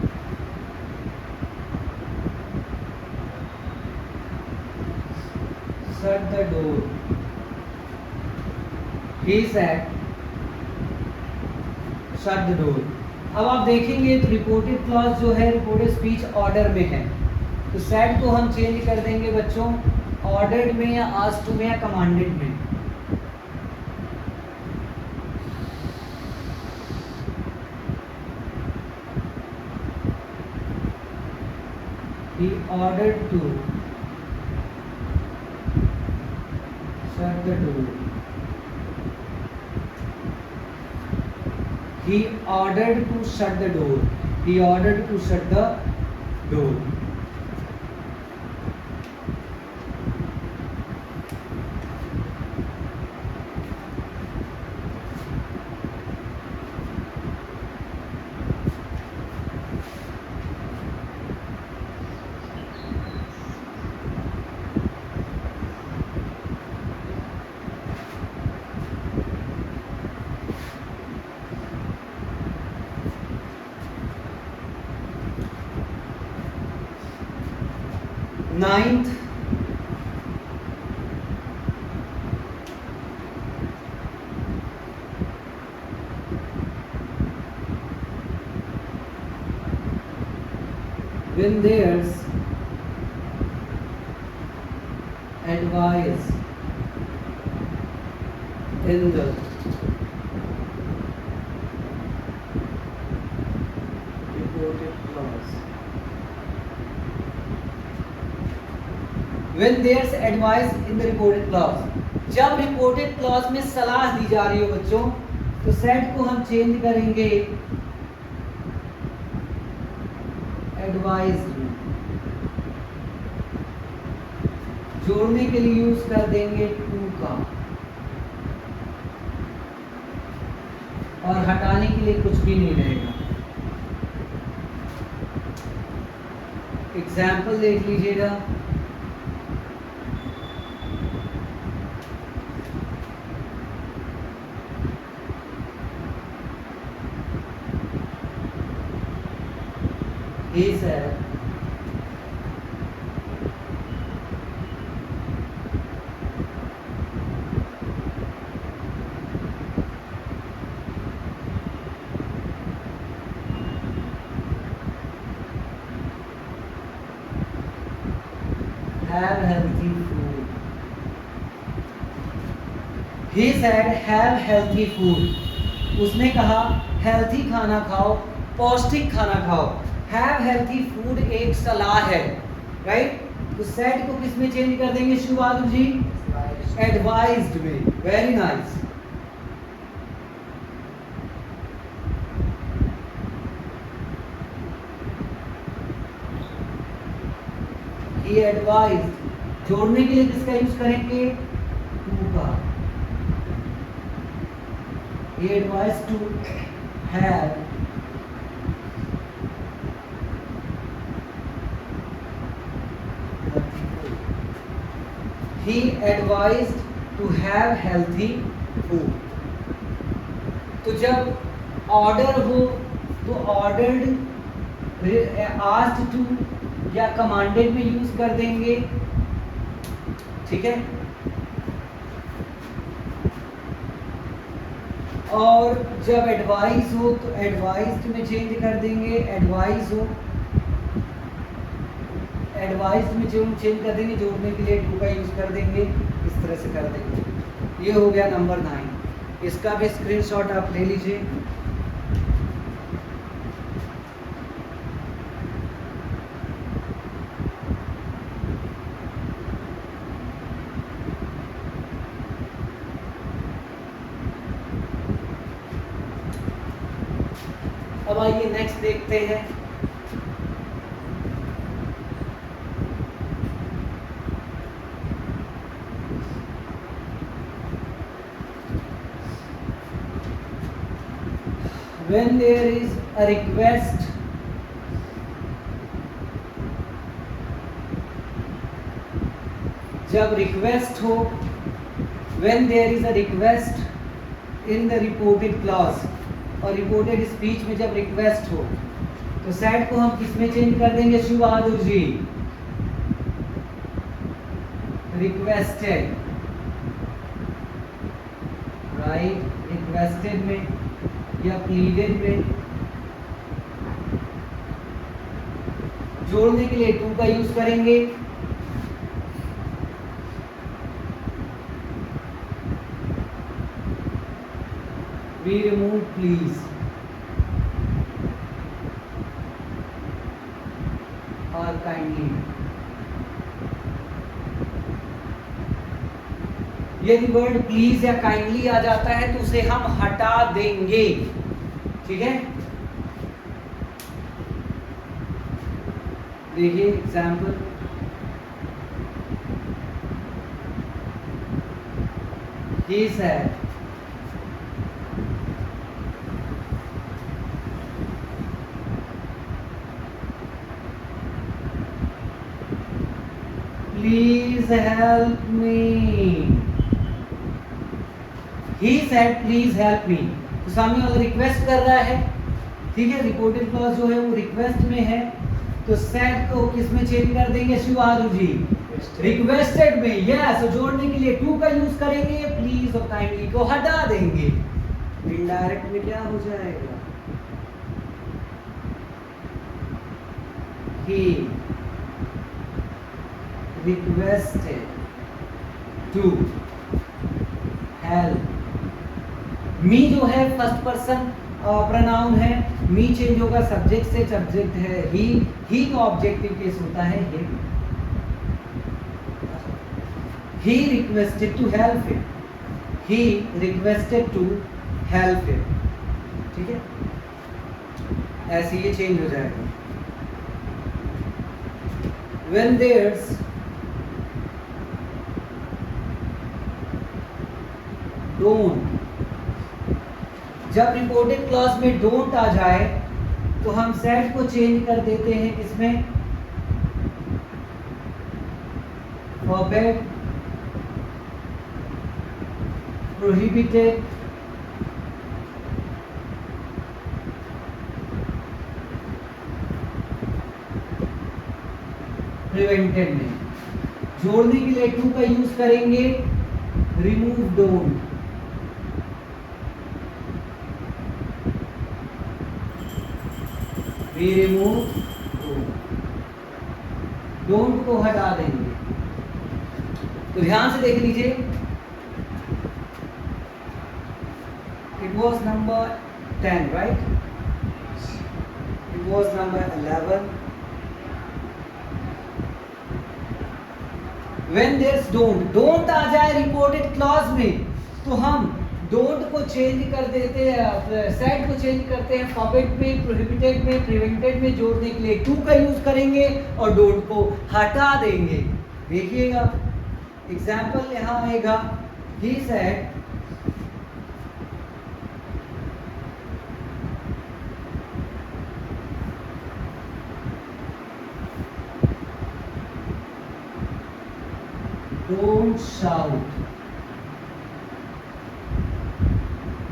[SPEAKER 1] shut the door, he said shut the door। अब आप देखेंगे तो रिपोर्टेड क्लॉज जो है रिपोर्टेड स्पीच ऑर्डर में है, तो सेट को हम चेंज कर देंगे बच्चों ऑर्डर्ड में या आस्क्ड में या कमांडेड में। He ordered to shut the door. He ordered to shut the door. He ordered to shut the door. Ninth, when there's advice in the reported clause, when there's advice in the reported clause, जब reported clause में सलाह दी जा रही हो बच्चों, तो set को हम चेंज करेंगे एडवाइज्ड में, जोड़ने के लिए यूज कर देंगे टू का, और हटाने के लिए कुछ भी नहीं रहेगा। एग्जाम्पल देख लीजिएगा। He said, have healthy food. He said, have healthy food. उसने कहा हेल्थी खाना खाओ, पौष्टिक खाना खाओ। हैव हेल्थी फूड एक सलाह है, राइट? तो सेट को किस में चेंज कर देंगे शिव बहादुर जी? एडवाइज्ड में। Very nice. ये एडवाइज्ड जोड़ने के लिए किसका यूज करेंगे? टू का। ये advise to have He advised to have healthy food. तो जब ऑर्डर हो तो ऑर्डर्ड, आस्क्ड टू या कमांडेड में यूज कर देंगे, ठीक है? और जब एडवाइस हो तो एडवाइज्ड में चेंज कर देंगे, एडवाइस हो एडवाइस में चेंज कर देंगे, जोड़ने के लिए टू का यूज कर देंगे, इस तरह से कर देंगे। ये हो गया नंबर 9। इसका भी स्क्रीनशॉट आप ले लीजिए। अब आइए नेक्स्ट देखते हैं। When there is a request जब रिक्वेस्ट हो, when there is a request in the reported clause, और रिपोर्टेड स्पीच में जब रिक्वेस्ट हो तो सेट को हम किस में चेंज कर देंगे Shiv Bahadur ji? Requested, right? Requested में या प्लीडेड में जोड़ने के लिए टू का यूज करेंगे। वी रिमूव प्लीज और काइंडली। यदि वर्ड प्लीज या काइंडली आ जाता है तो उसे हम हटा देंगे, ठीक है। देखिए example, he said please help me, he said please help me। तो सामने वाला रिक्वेस्ट कर रहा है, ठीक है। रिपोर्टेड क्लॉज जो है वो रिक्वेस्ट में है, तो सेड को किस में चेंज कर देंगे शिवारू जी? रिक्वेस्टेड में। यस, तो जोड़ने के लिए टू का यूज करेंगे, प्लीज और काइंडली को हटा देंगे। इनडायरेक्ट में क्या हो जाएगा? he requested to help मी जो है फर्स्ट पर्सन प्रोनाउन है, मी चेंज होगा सब्जेक्ट से, सब्जेक्ट है ही का ऑब्जेक्टिव केस होता है him. he requested to help him, he requested to help him, ठीक है। ऐसे ये चेंज हो जाएगा। when there's don't, जब रिपोर्टेड क्लॉज में डोंट आ जाए तो हम सेड को चेंज कर देते हैं इसमें forbade, prohibited, prevented में। जोड़ने के लिए टू का यूज करेंगे, remove don't, we remove don't को हटा देंगे। तो ध्यान से देख लीजिए, it was number 10 right, it was number 11। When there's don't, don't आ जाए रिपोर्टेड क्लॉज में तो हम डोंट को चेंज कर देते हैं, सेड को चेंज करते हैं फॉरबिड में, प्रोहिबिटेड में, प्रिवेंटेड में। जोड़ने के लिए टू का यूज करेंगे और डोंट को हटा देंगे। देखिएगा एग्जाम्पल यहाँ आएगा, he said don't shout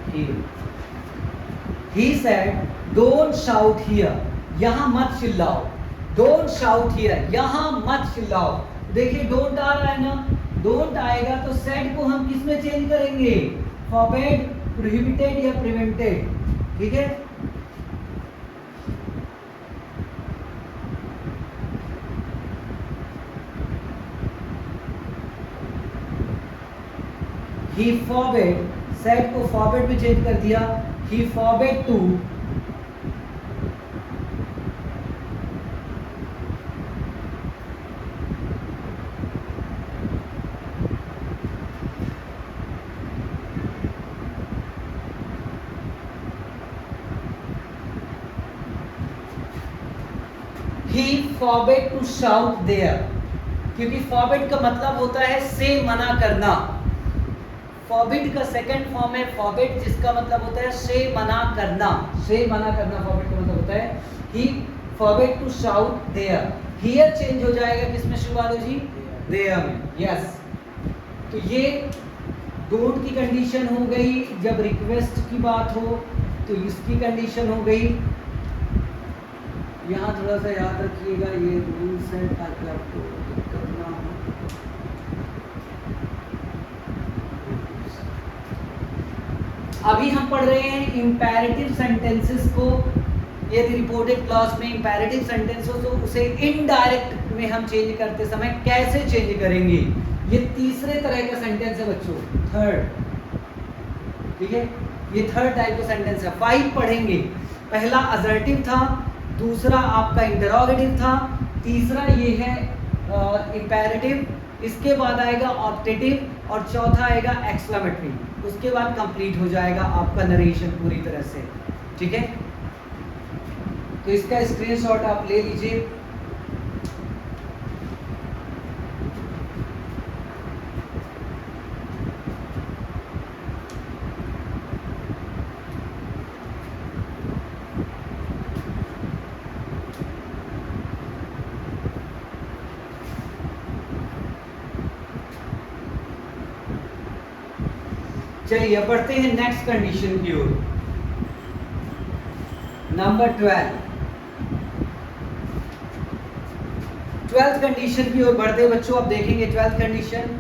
[SPEAKER 1] here, he said don't shout here, यहाँ मत चिल्लाओ। don't shout here, यहाँ मत चिल्लाओ। देखिए डोंट आ रहा है ना, डोंट आएगा तो सेड को हम किस में चेंज करेंगे? फॉरबिड, प्रोहिबिटेड या प्रिवेंटेड, ठीक है। he forbade, सेड को forbade में चेंज कर दिया, he forbade to he forbade to shout there, क्योंकि forbade का मतलब होता है से मना करना। फॉरबिड का सेकंड फॉर्म है फॉरबिड, जिसका मतलब होता है से मना करना, से मना करना। फॉरबिड का मतलब होता है he forbid to shout there, here change हो जाएगा किसमें शिवालू जी? देयर में। यस, तो ये डोंट की कंडीशन हो गई। जब रिक्वेस्ट की बात हो तो इसकी कंडीशन हो गई। यहाँ थोड़ा सा याद रखिएगा ये रूल्स है ताकि आपको दिक्कत ना हो। अभी हम पढ़ रहे हैं इंपैरेटिव सेंटेंसेस को, यदि रिपोर्टेड क्लॉज में इंपेरेटिव सेंटेंस हो तो उसे इनडायरेक्ट में हम चेंज करते समय कैसे चेंज करेंगे, ये तीसरे तरह का सेंटेंस है बच्चों, थर्ड। ठीक है, ये थर्ड टाइप का सेंटेंस है। 5 पढ़ेंगे। पहला असर्टिव था, दूसरा आपका इंटरोगेटिव था, तीसरा ये है इंपेरेटिव, इसके बाद आएगा ऑप्टेटिव और चौथा आएगा एक्सक्लेमेटरी। उसके बाद कंप्लीट हो जाएगा आपका नरेशन पूरी तरह से। ठीक है, तो इसका स्क्रीनशॉट आप ले लीजिए। चलिए अब बढ़ते हैं नेक्स्ट कंडीशन की ओर। नंबर 12th कंडीशन की ओर बढ़ते बच्चों, अब देखेंगे 12th कंडीशन।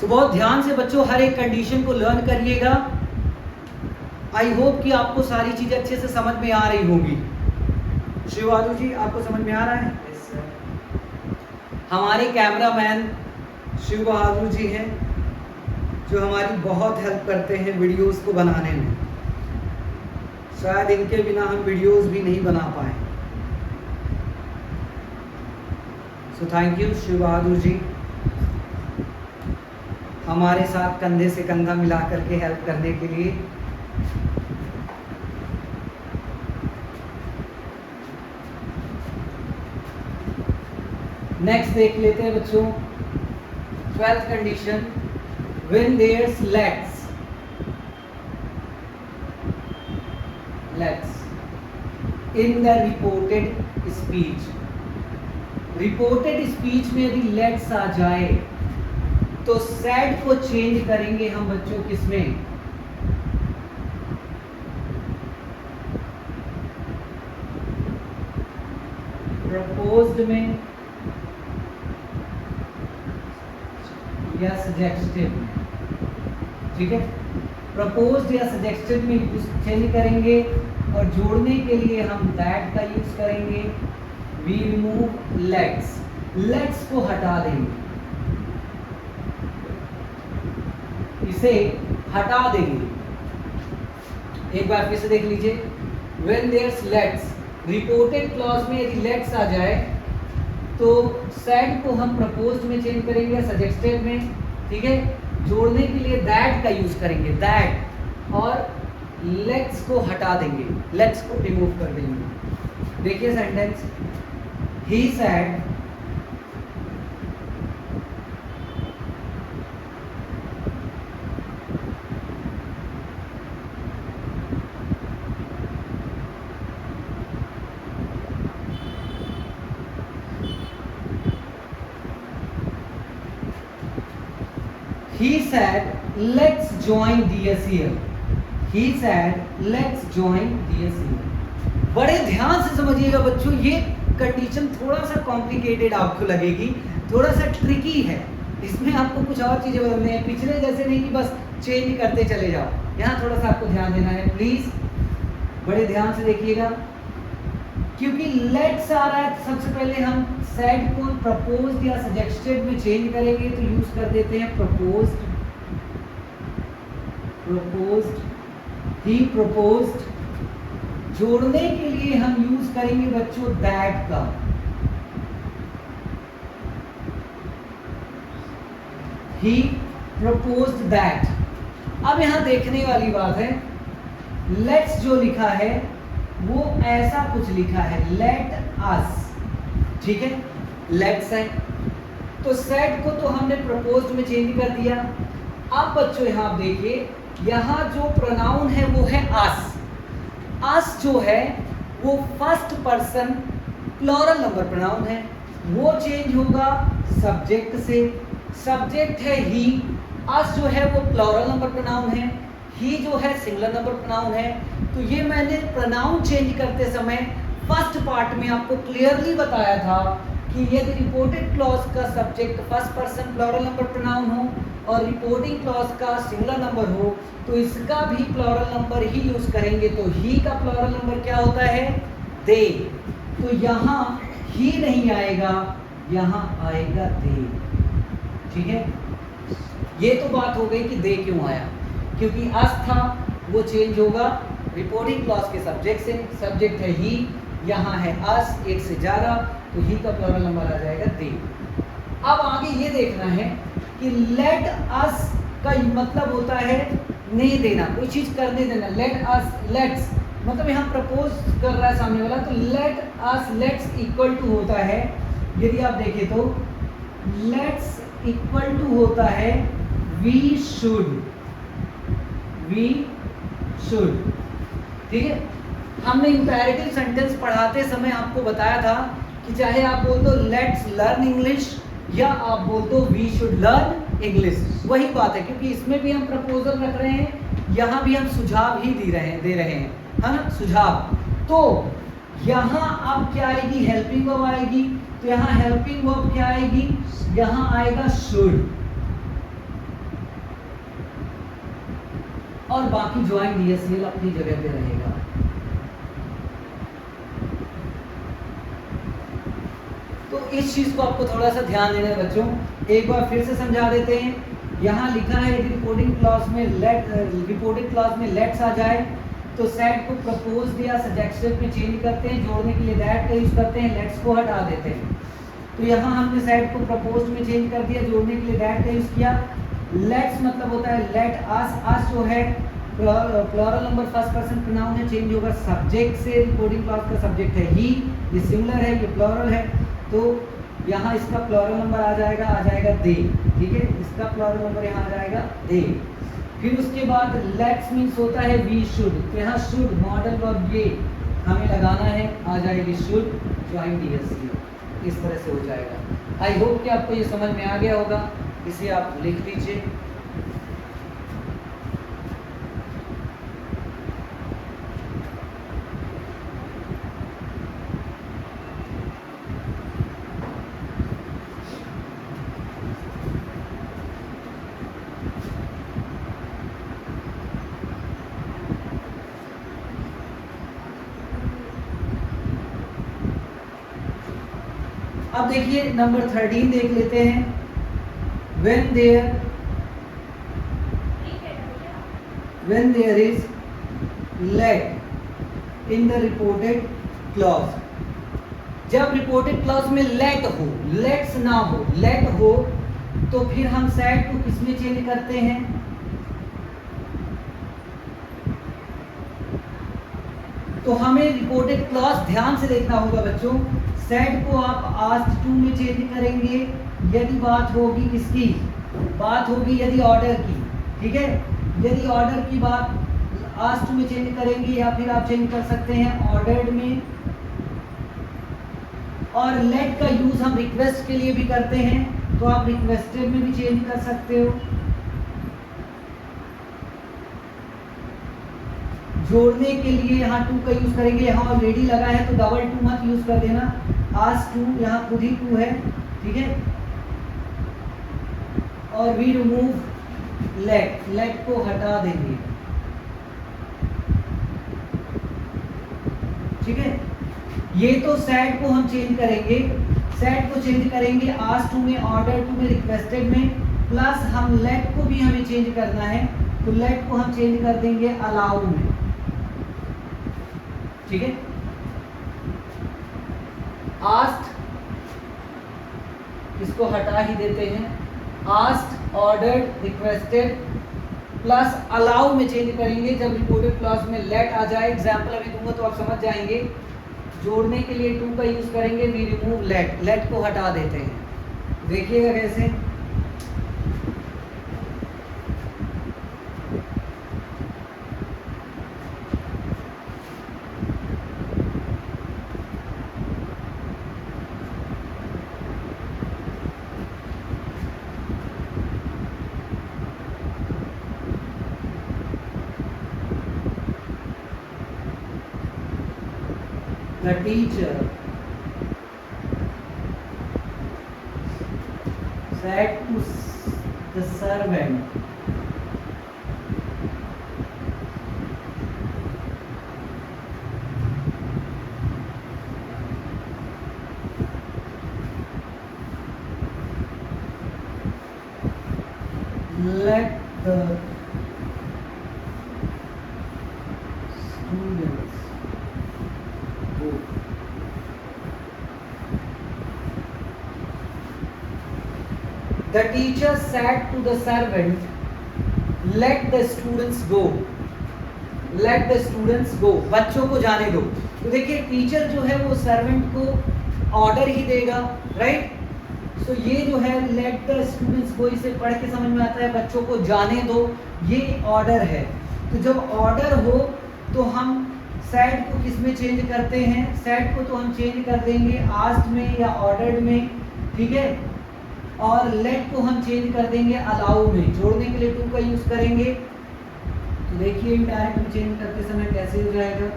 [SPEAKER 1] तो बहुत ध्यान से बच्चों हर एक कंडीशन को लर्न करिएगा। आई होप कि आपको सारी चीजें अच्छे से समझ में आ रही होंगी। शिव बहादुर जी, आपको समझ में आ रहा है? yes, हमारे कैमरामैन शिव बहादुर जी हैं जो हमारी बहुत हेल्प करते हैं वीडियोस को बनाने में। शायद इनके बिना हम वीडियोस भी नहीं बना पाए। So thank you Shiv Bahadur जी, हमारे साथ कंधे से कंधा मिला करके हेल्प करने के लिए। नेक्स्ट देख लेते हैं बच्चों 12th condition. When there's let's in the reported speech, reported speech में यदि लेट्स आ जाए तो सेड को चेंज करेंगे हम बच्चों किसमें, प्रपोज्ड में या सजेस्टेड में। ठीक है, प्रपोज्ड या सजेस्टेड में चेंज करेंगे और जोड़ने के लिए हम दैट का यूज करेंगे। वी रिमूव लेट्स, लेट्स को हटा देंगे, इसे हटा देंगे। एक बार फिर से देख लीजिए। When there's let's, reported clause में यदि लेट्स आ जाए तो सेड को हम प्रपोज्ड में चेंज करेंगे, सजेस्टेड में। ठीक है, जोड़ने के लिए दैट का यूज करेंगे, दैट, और लेट्स को हटा देंगे, लेट्स को रिमूव कर देंगे। देखिए sentence, he said He said, "Let's join DSEL." He said, "Let's join DSEL." बड़े ध्यान से समझिएगा बच्चों, ये कंडीशन थोड़ा सा कॉम्प्लिकेटेड आपको लगेगी, थोड़ा सा ट्रिकी है। इसमें आपको कुछ और चीजें बदलनी है, पिछले जैसे नहीं कि बस चेंज करते चले जाओ। यहाँ थोड़ा सा आपको ध्यान देना है, प्लीज बड़े ध्यान से देखिएगा। क्योंकि लेट्स आ रहा है, सबसे पहले हम सेड को प्रपोज्ड या सजेस्टेड में चेंज करेंगे तो यूज कर देते हैं प्रपोज्ड, ही प्रपोज्ड। जोड़ने के लिए हम यूज करेंगे बच्चों दैट का, ही प्रपोज्ड दैट। अब यहां देखने वाली बात है, लेट्स जो लिखा है वो ऐसा कुछ लिखा है, लेट अस। ठीक है, लेट्स है तो सेड को तो हमने प्रपोज्ड में चेंज कर दिया। अब बच्चों यहां आप देखिए, यहां जो प्रोनाउन है वो है अस। अस जो है वो first person plural number pronoun है, वो चेंज होगा सब्जेक्ट से। सब्जेक्ट है ही, अस जो है वो प्लूरल नंबर प्रोनाउन है, ही जो है सिंगुलर नंबर प्रोनाउन है। तो ये मैंने प्रोनाउन चेंज करते समय फर्स्ट पार्ट में आपको क्लियरली बताया था कि यदि रिपोर्टेड क्लॉज का subject first person plural number pronoun हो और रिपोर्टिंग क्लॉज का सिंगुलर नंबर हो तो इसका भी प्लूरल नंबर ही यूज करेंगे। तो ही का प्लूरल नंबर क्या होता है? दे। तो यहाँ ही नहीं आएगा, यहाँ आएगा दे। ठीक है, ये तो बात हो गई कि दे क्यों आया, क्योंकि अस था वो चेंज होगा रिपोर्टिंग क्लॉज के सब्जेक्ट से। सब्जेक्ट है ही, यहाँ है अस, एक से ज्यादा, तो ही का प्लूरल नंबर आ जाएगा दे। अब आगे ये देखना है कि लेट अस का मतलब होता है नहीं देना, कोई चीज करने देना। लेट अस, लेट्स मतलब यहाँ प्रपोज कर रहा है सामने वाला, तो let us, let's equal to होता है, यदि आप देखें तो लेट्स इक्वल टू होता है वी शुड, वी शुड। ठीक है, हमने इंपैरेटिव सेंटेंस पढ़ाते समय आपको बताया था कि चाहे आप बोल दो लेट्स लर्न इंग्लिश या आप बोल दो वी शुड लर्न इंग्लिश, वही बात है, क्योंकि इसमें भी हम प्रपोजल रख रहे हैं, यहाँ भी हम सुझाव ही दे रहे हैं, है ना, सुझाव। तो यहाँ अब क्या आएगी? हेल्पिंग वर्ब आएगी। तो यहाँ हेल्पिंग वर्ब क्या आएगी? यहाँ आएगा शुड, और बाकी ज्वाइन डीएसएल अपनी जगह पे रहेगा। तो इस चीज को आपको थोड़ा सा ध्यान देना है बच्चों, एक बार फिर से समझा देते हैं। यहाँ लिखा है रिपोर्टिंग क्लॉज में लेट्स आ जाए तो सेट को प्रपोज या सजेक्शन में चेंज करते हैं, जोड़ने के लिए दैट का यूज करते हैं, लेट्स को हटा देते हैं। तो यहाँ हमने सेट को प्रपोज में चेंज कर दिया, जोड़ने के लिए दैट का यूज किया। लेट्स मतलब होता है लेट अस, अस जो है plural number first person pronoun है, चेंज होगा सब्जेक्ट से। रिपोर्टिंग क्लॉज का सब्जेक्ट है ही, ये सिंगुलर है, ये प्लूरल है, तो यहाँ इसका प्लूरल नंबर आ जाएगा दे। ठीक है, इसका प्लूरल नंबर यहाँ आ जाएगा दे। फिर उसके बाद लेट्स मीन्स होता है वी शुड, तो यहाँ शुड मॉडल वर्ब ये हमें लगाना है, आ जाएगी शुड ज्वाइन डीएससी, इस तरह से हो जाएगा। आई होप कि आपको ये समझ में आ गया होगा, इसे आप लिख लीजिए। अब देखिए नंबर 13 देख लेते हैं। when there is let in the reported clause, जब रिपोर्टेड क्लॉज में लेट हो, लेट्स ना हो, लेट हो, तो फिर हम सेट को किसमें चेंज करते हैं? तो हमें रिपोर्टेड क्लॉज ध्यान से देखना होगा बच्चों। सेट को आप आस्क्ड टू में चेंज करेंगे यदि बात होगी किसकी? बात होगी यदि ऑर्डर की। ठीक है, यदि ऑर्डर की बात आस्क्ड टू में चेंज करेंगे, या फिर आप चेंज कर सकते हैं ऑर्डर्ड में। और लेट का यूज हम रिक्वेस्ट के लिए भी करते हैं, तो आप रिक्वेस्टेड में भी चेंज कर सकते हो। जोड़ने के लिए यहाँ टू का यूज करेंगे, यहाँ ऑलरेडी लगा है तो डबल टू मत यूज कर देना, आस्क्ड टू यहाँ खुद ही टू है। ठीक है, और वी रिमूव लेट, लेट को हटा देंगे। ठीक है, ये तो सेट को हम चेंज करेंगे, सेट को चेंज करेंगे आस्क्ड टू में, ऑर्डर टू में, रिक्वेस्टेड में, प्लस हम लेट को भी हमें चेंज करना है, तो लेट को हम चेंज कर देंगे अलाउ में। ठीक है, आस्क्ड इसको हटा ही देते हैं, asked, ordered, requested plus allow में चेंज करेंगे जब रिपोर्टेड क्लॉज में लेट आ जाए। एग्जाम्पल अभी दूंगा तो आप समझ जाएंगे। जोड़ने के लिए टू का यूज करेंगे, वी रिमूव लेट, लेट को हटा देते हैं। देखिएगा कैसे। The teacher said to the servant, let the students go. The teacher said to the servant, let the students go. Let the students go. बच्चों को जाने दो. तो देखिए टीचर जो है वो सर्वेंट को ऑर्डर ही देगा, राइट? सो ये जो है लेट द स्टूडेंट्स गो, इसे पढ़ के समझ में आता है बच्चों को जाने दो, ये ऑर्डर है. तो जब ऑर्डर हो तो हम सैड को किस में चेंज करते हैं? सैड को तो हम चेंज कर देंगे आस्क्ड में या ऑर्डर्ड में, ठीक है? और लेट को हम चेंज कर देंगे अलाउ में. जोड़ने के लिए टू का यूज करेंगे. तो देखिए इनडायरेक्ट में चेंज करते समय कैसे हो जाएगा?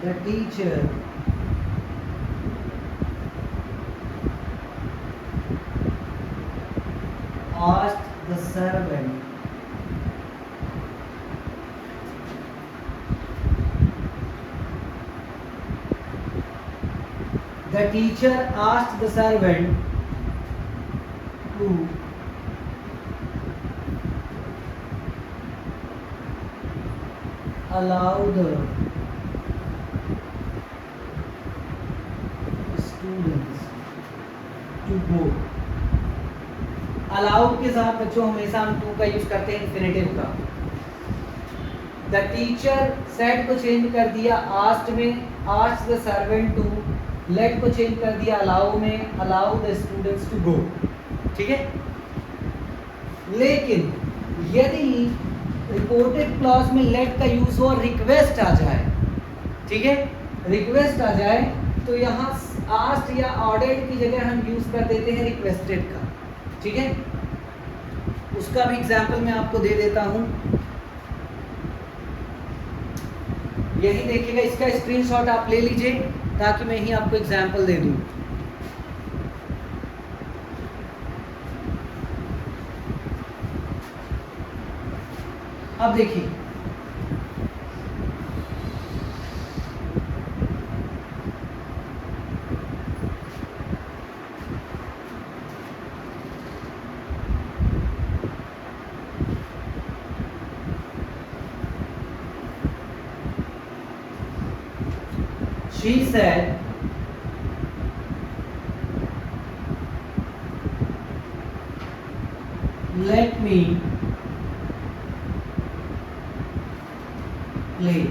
[SPEAKER 1] The teacher asked the servant the teacher asked the servant to allow the students to go. Allow के साथ बच्चों हमेशा हम टू का यूज करते हैं इंफिनिटिव का. द टीचर सेड को चेंज कर दिया आस्क्ड में, asked the servant to. Let को चेंज कर दिया अलाउ में, allow the students to go. ठीक है? लेकिन यदि रिपोर्टेड क्लॉज में लेट का यूज हो और रिक्वेस्ट आ जाए, ठीक है, रिक्वेस्ट आ जाए, तो यहाँ आस्क्ड या ऑर्डर्ड की जगह हम यूज कर देते हैं रिक्वेस्टेड का. ठीक है? उसका भी एग्जाम्पल मैं आपको दे देता हूं. यही देखिएगा, इसका स्क्रीनशॉट आप ले लीजिए ताकि मैं ही आपको एग्जाम्पल दे दूं. अब देखिए, she said, let me play.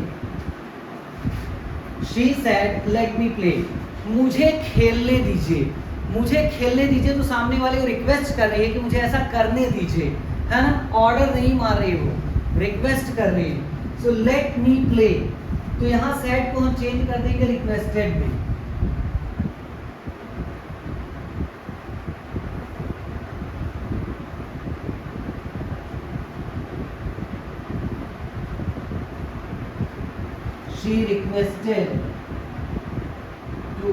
[SPEAKER 1] She said, let me play. मुझे खेलने दीजिए. मुझे खेलने दीजिए तो सामने वाले को रिक्वेस्ट कर रही है कि मुझे ऐसा करने दीजिए, है ना? ऑर्डर नहीं मार रही हो, रिक्वेस्ट कर रही है. So let me play. तो यहाँ सेड को हम चेंज कर देंगे रिक्वेस्टेड में. She requested to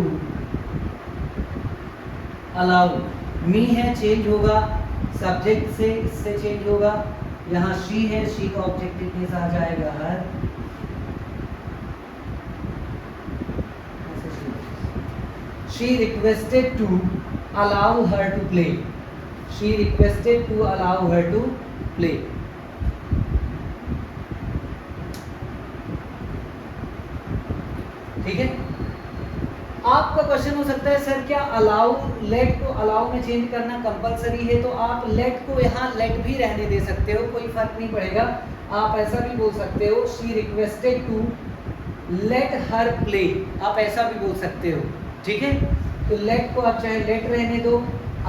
[SPEAKER 1] allow. मी है चेंज होगा सब्जेक्ट से, इससे चेंज होगा. यहाँ she है, she का ऑब्जेक्टिव के साथ जाएगा हर. She requested to allow her to play. She requested to allow her to play. ठीक है? आपका क्वेश्चन हो सकता है सर क्या अलाउ, लेट को अलाउ में चेंज करना कंपलसरी है? तो आप लेट को यहाँ लेट भी रहने दे सकते हो, कोई फर्क नहीं पड़ेगा. आप ऐसा भी बोल सकते हो, she requested to let her play. आप ऐसा भी बोल सकते हो. ठीक है? तो लेट को आप चाहे लेट रहने दो,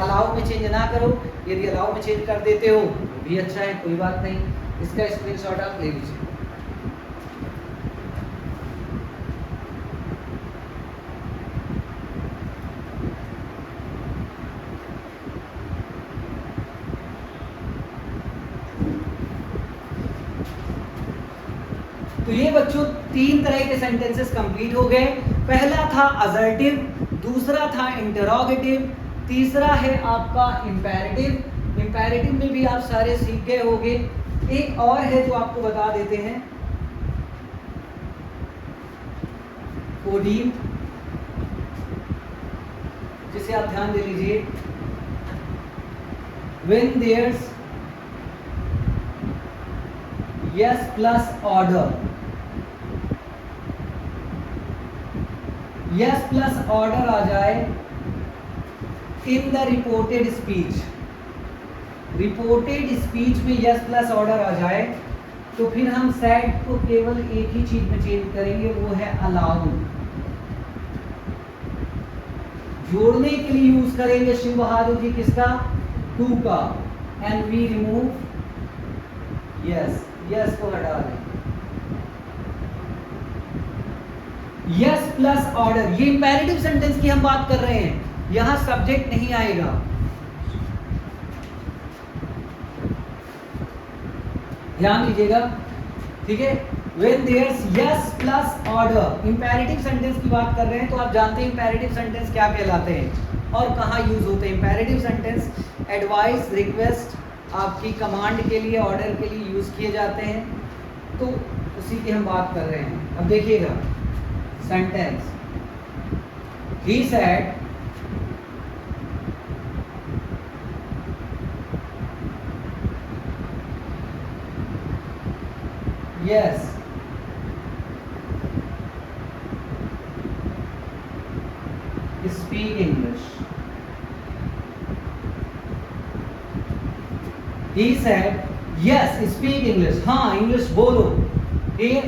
[SPEAKER 1] अलाउ में चेंज ना करो. यदि अलाउ में चेंज कर देते हो तो भी अच्छा है, कोई बात नहीं. इसका स्क्रीनशॉट आप ले लीजिए. तो ये बच्चों 3 तरह के सेंटेंसेस कंप्लीट हो गए। पहला था असर्टिव, दूसरा था इंटरोगेटिव, तीसरा है आपका इंपेरेटिव। इंपेरेटिव में भी आप सारे सीख गए होंगे। एक और है जो आपको बता देते हैं, कोडीन, जिसे आप ध्यान दे लीजिए। When there's yes plus order, yes plus order आ जाए in the reported speech, reported speech में yes प्लस ऑर्डर आ जाए तो फिर हम सेड को केवल एक ही चीज में चेंज करेंगे, वो है अलाउड। जोड़ने के लिए यूज करेंगे शिव बहादुर जी किसका, टू का, and we remove yes, yes को हटा दें। यस प्लस ऑर्डर, ये इंपेरेटिव सेंटेंस की हम बात कर रहे हैं, यहां सब्जेक्ट नहीं आएगा। ध्यान दीजिएगा, ठीक है। When there's yes plus order, imperative sentence की बात कर रहे हैं तो आप जानते हैं इंपेरेटिव सेंटेंस क्या कहलाते हैं और कहाँ यूज होते हैं। इंपेरेटिव सेंटेंस एडवाइस, रिक्वेस्ट, आपकी कमांड के लिए, ऑर्डर के लिए यूज किए जाते हैं, तो उसी की हम बात कर रहे हैं। अब देखिएगा sentence, he said yes, speak English. He said yes, speak English. हाँ, इंग्लिश बोलो। ठीक है,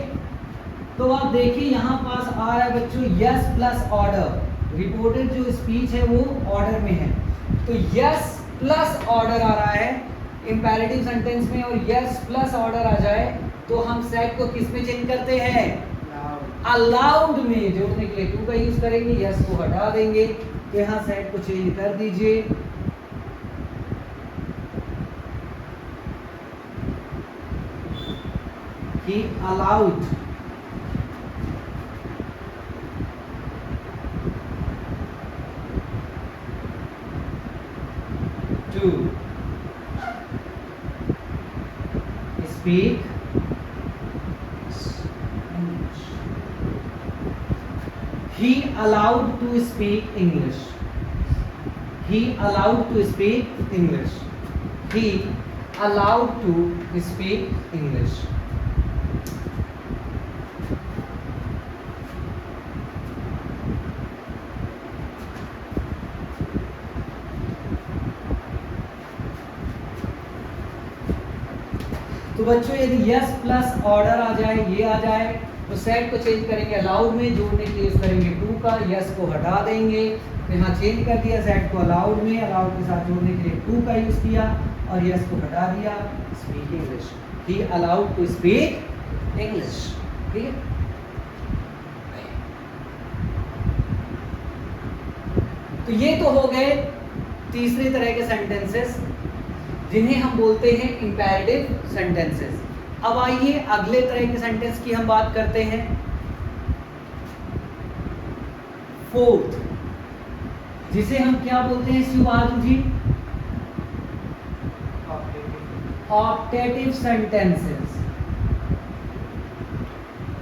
[SPEAKER 1] तो आप देखिए यहाँ पास आ रहा है बच्चों yes प्लस ऑर्डर। रिपोर्टेड जो स्पीच है वो ऑर्डर में है, तो yes प्लस ऑर्डर आ रहा है इंपेरेटिव सेंटेंस में, और yes प्लस ऑर्डर आ जाए तो हम सेट को किस में चेंज करते हैं, अलाउड में। जोड़ने के लिए टू का यूज करेंगे, यस को हटा देंगे, तो यहाँ सेट को चेंज कर दीजिए। He allowed to speak He allowed to speak English. He allowed to speak English. He allowed to speak English. तो बच्चों यदि यस प्लस ऑर्डर आ जाए, ये आ जाए, तो सेट को चेंज करेंगे अलाउड में, जोड़ने के लिए यूज करेंगे टू का, यस को हटा देंगे, तो यहाँ चेंज कर दिया सेट को अलाउड में, अलाउड के साथ जोड़ने के लिए टू का यूज किया और यस को हटा दिया, speak English. He allowed to speak English. ठीक है, तो ये तो हो गए तीसरे तरह के सेंटेंसेस जिन्हें हम बोलते हैं इंपेरेटिव सेंटेंसेस। अब आइए अगले तरह के सेंटेंस की हम बात करते हैं, फोर्थ, जिसे हम क्या बोलते हैं Shiv Bahadur ji, optative sentences.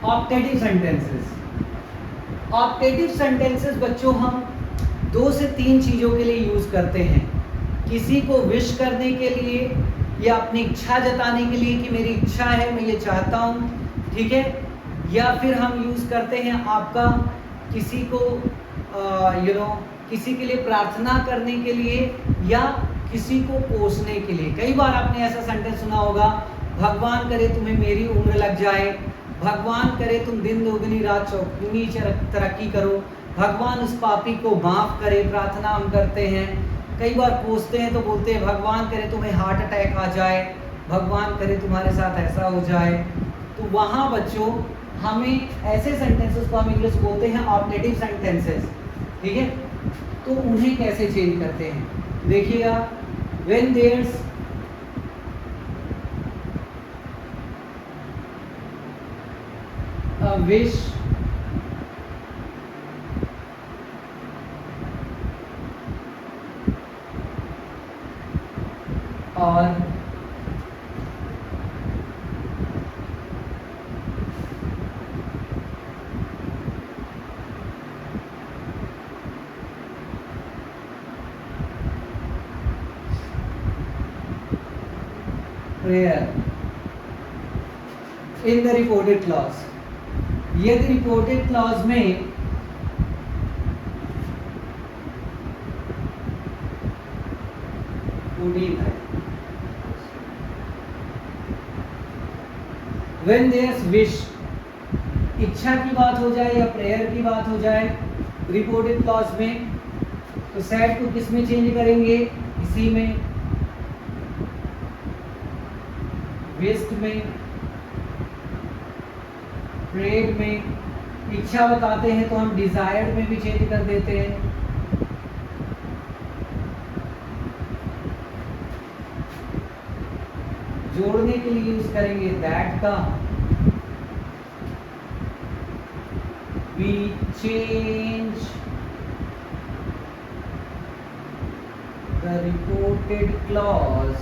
[SPEAKER 1] Optative sentences, optative sentences बच्चों हम 2 से 3 चीजों के लिए यूज करते हैं। किसी को विश करने के लिए या अपनी इच्छा जताने के लिए कि मेरी इच्छा है, मैं ये चाहता हूँ, ठीक है, या फिर हम यूज करते हैं आपका किसी को किसी के लिए प्रार्थना करने के लिए या किसी को पोसने के लिए। कई बार आपने ऐसा सेंटेंस सुना होगा, भगवान करे तुम्हें मेरी उम्र लग जाए, भगवान करे तुम दिन दोगुनी रात चौगुनी तरक्की करो, भगवान उस पापी को माफ करे, प्रार्थना हम करते हैं। कई बार पूछते हैं तो बोलते हैं भगवान करे तुम्हें हार्ट अटैक आ जाए, भगवान करे तुम्हारे साथ ऐसा हो जाए। तो वहाँ बच्चों हमें ऐसे सेंटेंसेस को हम इंग्लिश बोलते हैं ऑप्टेटिव सेंटेंसेस। ठीक है, तो उन्हें कैसे चेंज करते हैं देखिएगा, व्हेन देयर्स, विश और prayer in the reported clause। यदि रिपोर्टेड क्लॉज में when there's wish, इच्छा की बात हो जाए या प्रेयर की बात हो जाए रिपोर्टेड क्लॉज में, तो सेड को किस में चेंज करेंगे? इसी में, विश्ड में, प्रेड में। इच्छा बताते हैं तो हम डिजायर्ड में भी चेंज कर देते हैं। जोड़ने के लिए यूज करेंगे दैट का। We change the reported clause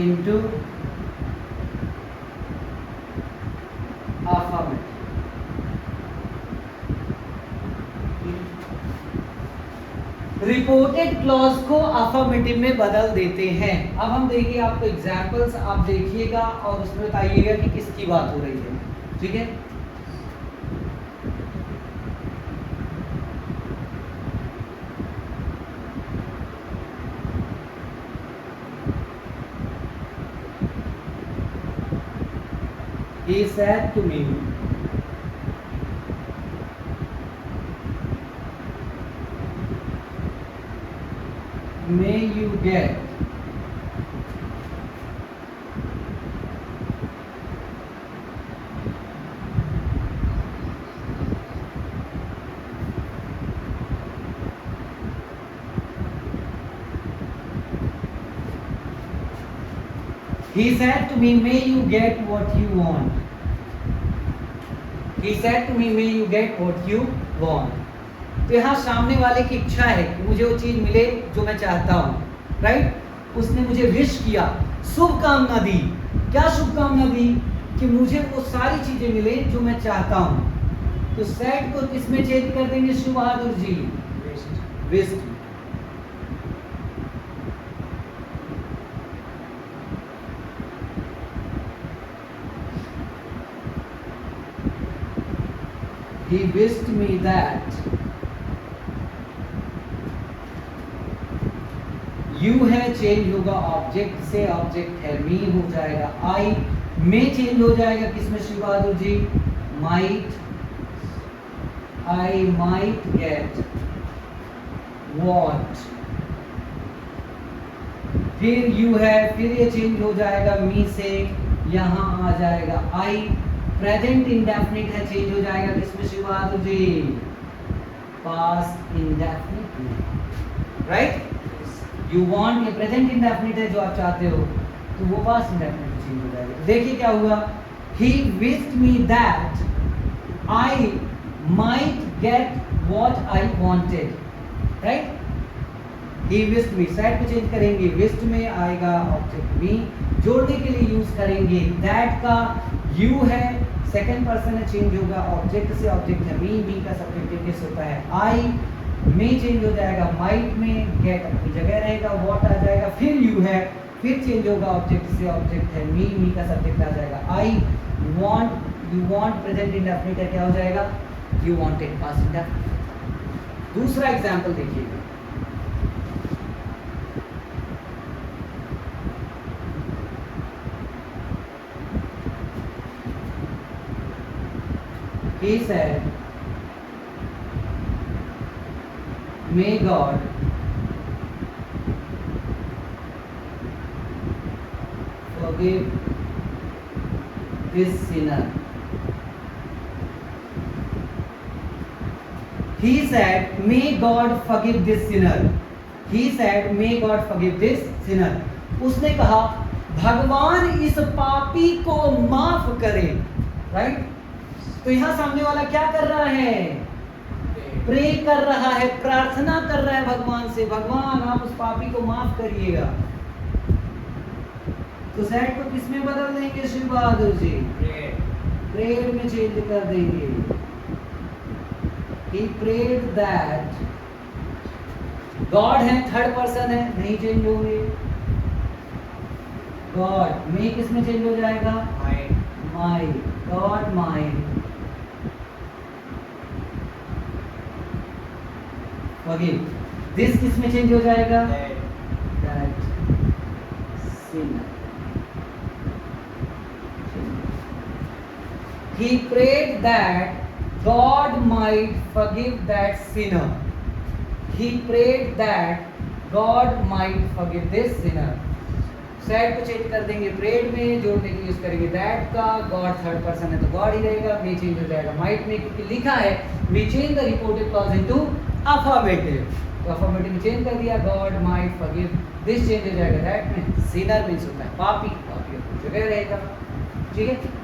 [SPEAKER 1] into affirmative। Reported clause को अफर्मेटिव में बदल देते हैं। अब हम देखिए, आपको एग्जांपल्स आप देखिएगा और उसमें बताइएगा कि किसकी बात हो रही है। ठीक है, He said to me, may you get He said to me, may you get what you want। He said to me, may you get what you want। तो यहाँ सामने वाले की इच्छा है कि मुझे वो चीज मिले जो मैं चाहता हूँ, राइट। उसने मुझे विश किया, शुभकामना दी। क्या शुभकामना दी? कि मुझे वो सारी चीजें मिले जो मैं चाहता हूँ। तो सेड को किसमें चेंज कर देंगे Shiv Bahadur ji? Wished. He wished me that you है चेंज होगा ऑब्जेक्ट से, ऑब्जेक्ट है मी हो जाएगा आई। में चेंज हो जाएगा किसमें Shiv Bahadur ji? Might. I might get what. फिर यू है, फिर ये चेंज हो जाएगा मी से, यहां आ जाएगा आई। प्रेजेंट इंडेफिनिट है, चेंज हो जाएगा किसमें शिव बहादुर जी? पास्ट इंडेफिनिट में, राइट। यू वांट, ये प्रेजेंट इंडेफिनिट है जो आप चाहते हो, तो वो पास्ट इंडेफिनिट में चेंज हो जाएगा। तो देखिए क्या हुआ, he wished me that I might get what I wanted, right. He wished me, said को चेंज करेंगे, विश्ड में आएगा ऑब्जेक्ट मी। जोड़ने के लिए यूज करेंगे दैट का। यू है, सेकंड पर्सन है, चेंज होगा ऑब्जेक्ट से, ऑब्जेक्ट है मी का सब्जेक्टिव केस होता है आई। में चेंज हो जाएगा माइट में, गेट अपनी जगह रहेगा, व्हाट आ जाएगा। फिर यू है, फिर चेंज होगा ऑब्जेक्ट से, ऑब्जेक्ट है मी का सब्जेक्ट आ जाएगा I. Want, you want present indefinite है, क्या हो जाएगा? You wanted past indefinite. दूसरा एग्जांपल देखिएगा, he said, may God forgive this sinner। He said, may God forgive this sinner। He said, may God forgive this sinner। उसने कहा भगवान इस पापी को माफ करे, राइट। तो यहां सामने वाला क्या कर रहा है, प्रे कर रहा है, प्रार्थना कर रहा है भगवान से, भगवान आप उस पापी को माफ करिएगा। तो सैड को किस में बदल देंगे श्री बहादुर जी, प्रेयर में चेंज कर देंगे। He prayed that गॉड है, थर्ड पर्सन है, नहीं चेंज होंगे। गॉड में किस में चेंज हो जाएगा, माई, गॉड माई। फॉरगिव, दिस किस में चेंज हो जाएगा, that Sinner. He prayed that God might forgive that sinner. He prayed that God might forgive this sinner. Sad को चेंज कर देंगे, प्रेड में जोड़ने के लिए यूज करेंगे दैट का, गॉड थर्ड पर्सन है तो गॉड ही रहेगा, मे चेंज हो जाएगा माइट में, क्योंकि लिखा है we change the reported clause into affirmative, तो अफर्मेटिव में चेंज कर दिया, God might forgive, this change हो जाएगा दैट में, सिनर मींस होता है पापी, पापी अपनी जगह रहेगा, ठीक है।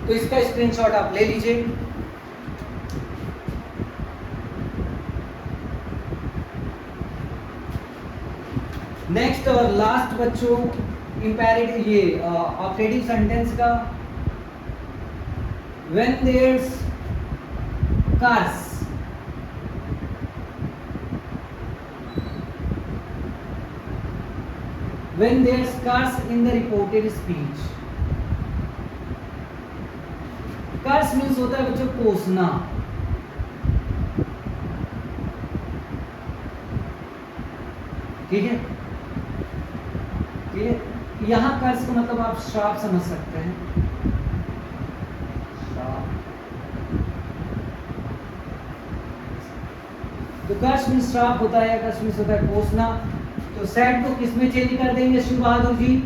[SPEAKER 1] तो इसका स्क्रीनशॉट आप ले लीजिए। नेक्स्ट और लास्ट बच्चों इंपेरेटिव, ये ऑपरेटिव सेंटेंस का, when there's curse, when there's curse in the reported speech. Curse means होता है बच्चों कोसना, ठीक है, ठीक है। यहां कर्स का मतलब आप श्राप समझ सकते हैं, श्राप। तो कर्स मीन्स श्राप होता है, कर्स मीन्स होता है कोसना। तो सैड को किस में चेंज कर देंगे श्री बहादुर जी,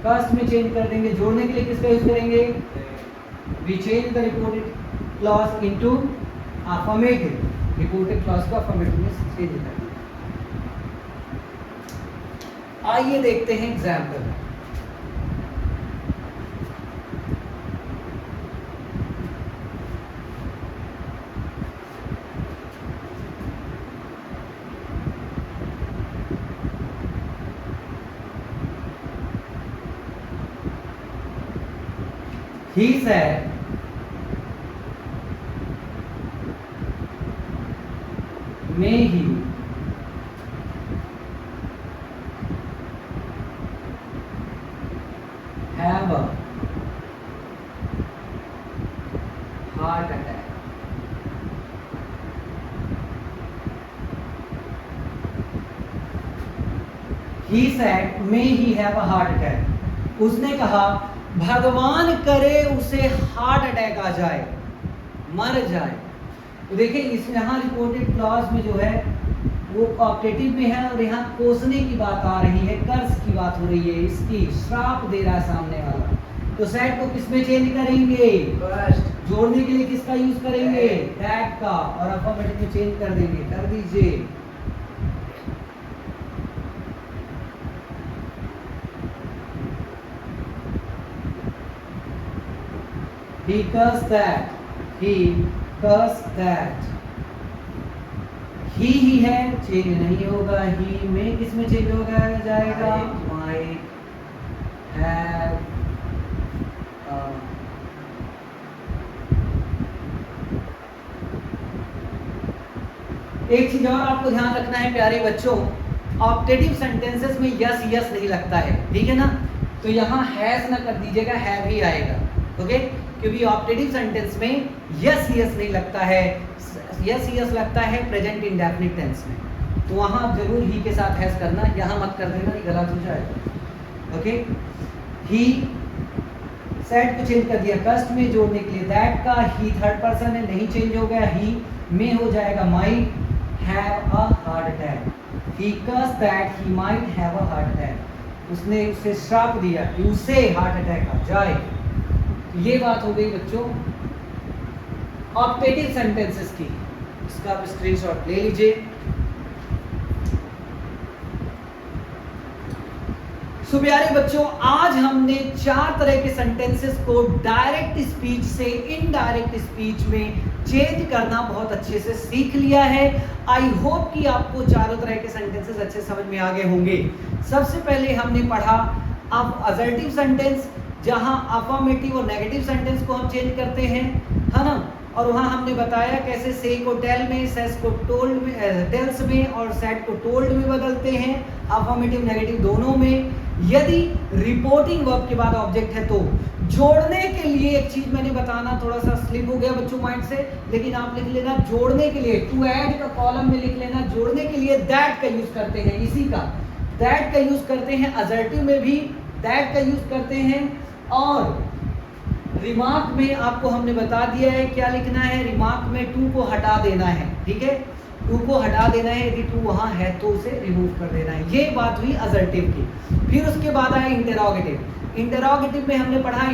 [SPEAKER 1] कर्स में चेंज कर देंगे, जोड़ने के लिए किसका यूज करेंगे, we change the reported clause into affirmative, reported clause को अफर्मेटिव में चेंज कर देंगे। आइए देखते हैं example. He said, may he have a heart attack. He said, may he have a heart attack. उसने कहा भगवान करे उसे हार्ट अटैक आ जाए, मर जाए। तो देखिए इस यहाँ रिपोर्टेड क्लॉज में जो है वो ऑपरेटिव में है और यहाँ कोसने की बात आ रही है, कर्ज की बात हो रही है, इसकी श्राप दे रहा है सामने वाला। तो सैड को किस में चेंज करेंगे, जोड़ने के लिए किसका यूज करेंगे, दैट का, और अफर्मेटिव में चेंज कर देंगे, कर दीजिए। He cursed that. He cursed that. ही है, चेंज नहीं होगा, ही में किस में चेंज होगा जाएगा, might have एक चीज और आपको ध्यान रखना है प्यारे बच्चों, ऑप्टेटिव सेंटेंसेस में यस यस नहीं लगता है, ठीक है ना। तो यहाँ हैज ना कर दीजिएगा, हैव ही आएगा, ओके। क्योंकि ऑप्टेटिव सेंटेंस में यस यस नहीं लगता है, यस यस लगता है प्रेजेंट इंडेफिनिट टेंस में। तो वहाँ आप जरूर ही के साथ हैज करना, यहाँ मत कर देना, ये गलत हो जाएगा, ओके। ही सेड को चेंज कर दिया, कस्ट में जोड़ने के लिए दैट का, ही थर्ड पर्सन है, नहीं चेंज हो गया, ही में हो जाएगा might have a heart attack. He cursed that he might have a heart attack, उसने उसे श्राप दिया कि उसे हार्ट अटैक आ जाए। ये बात हो गई बच्चों ऑप्टेटिव सेंटेंसेस की। इसका आप स्क्रीनशॉट ले लीजिए। सो प्यारे बच्चों, आज हमने 4 तरह के सेंटेंसेस को डायरेक्ट स्पीच से इनडायरेक्ट स्पीच में चेंज करना बहुत अच्छे से सीख लिया है। आई होप कि आपको चारों तरह के सेंटेंसेस अच्छे समझ में आ गए होंगे। सबसे पहले हमने पढ़ा अब असर्टिव सेंटेंस, जहां अफर्मेटिव और नेगेटिव सेंटेंस को हम चेंज करते हैं, है ना। और वहां हमने बताया कैसे से को टेल में, सेस को टोल्ड में, टेल्स में और सेट को टोल्ड में बदलते हैं, अफर्मेटिव नेगेटिव दोनों में। यदि रिपोर्टिंग वर्ब के बाद ऑब्जेक्ट है तो जोड़ने के लिए एक चीज मैंने बताना थोड़ा सा स्लिप हो गया बच्चों माइंड से, लेकिन आप लिख लेना जोड़ने के लिए, टू ऐड का कॉलम में लिख लेना, जोड़ने के लिए दैट का यूज करते हैं, इसी का दैट का यूज करते हैं। असर्टिव में भी दैट का यूज करते हैं। और रिमार्क में आपको हमने बता दिया है क्या लिखना है। रिमार्क में टू को हटा देना है, ठीक है, टू को हटा देना है, यदि टू वहां है तो उसे रिमूव कर देना है। ये बात हुई असर्टिव की। फिर उसके बाद आया इंटरोगेटिव। इंटरोगेटिव में हमने पढ़ा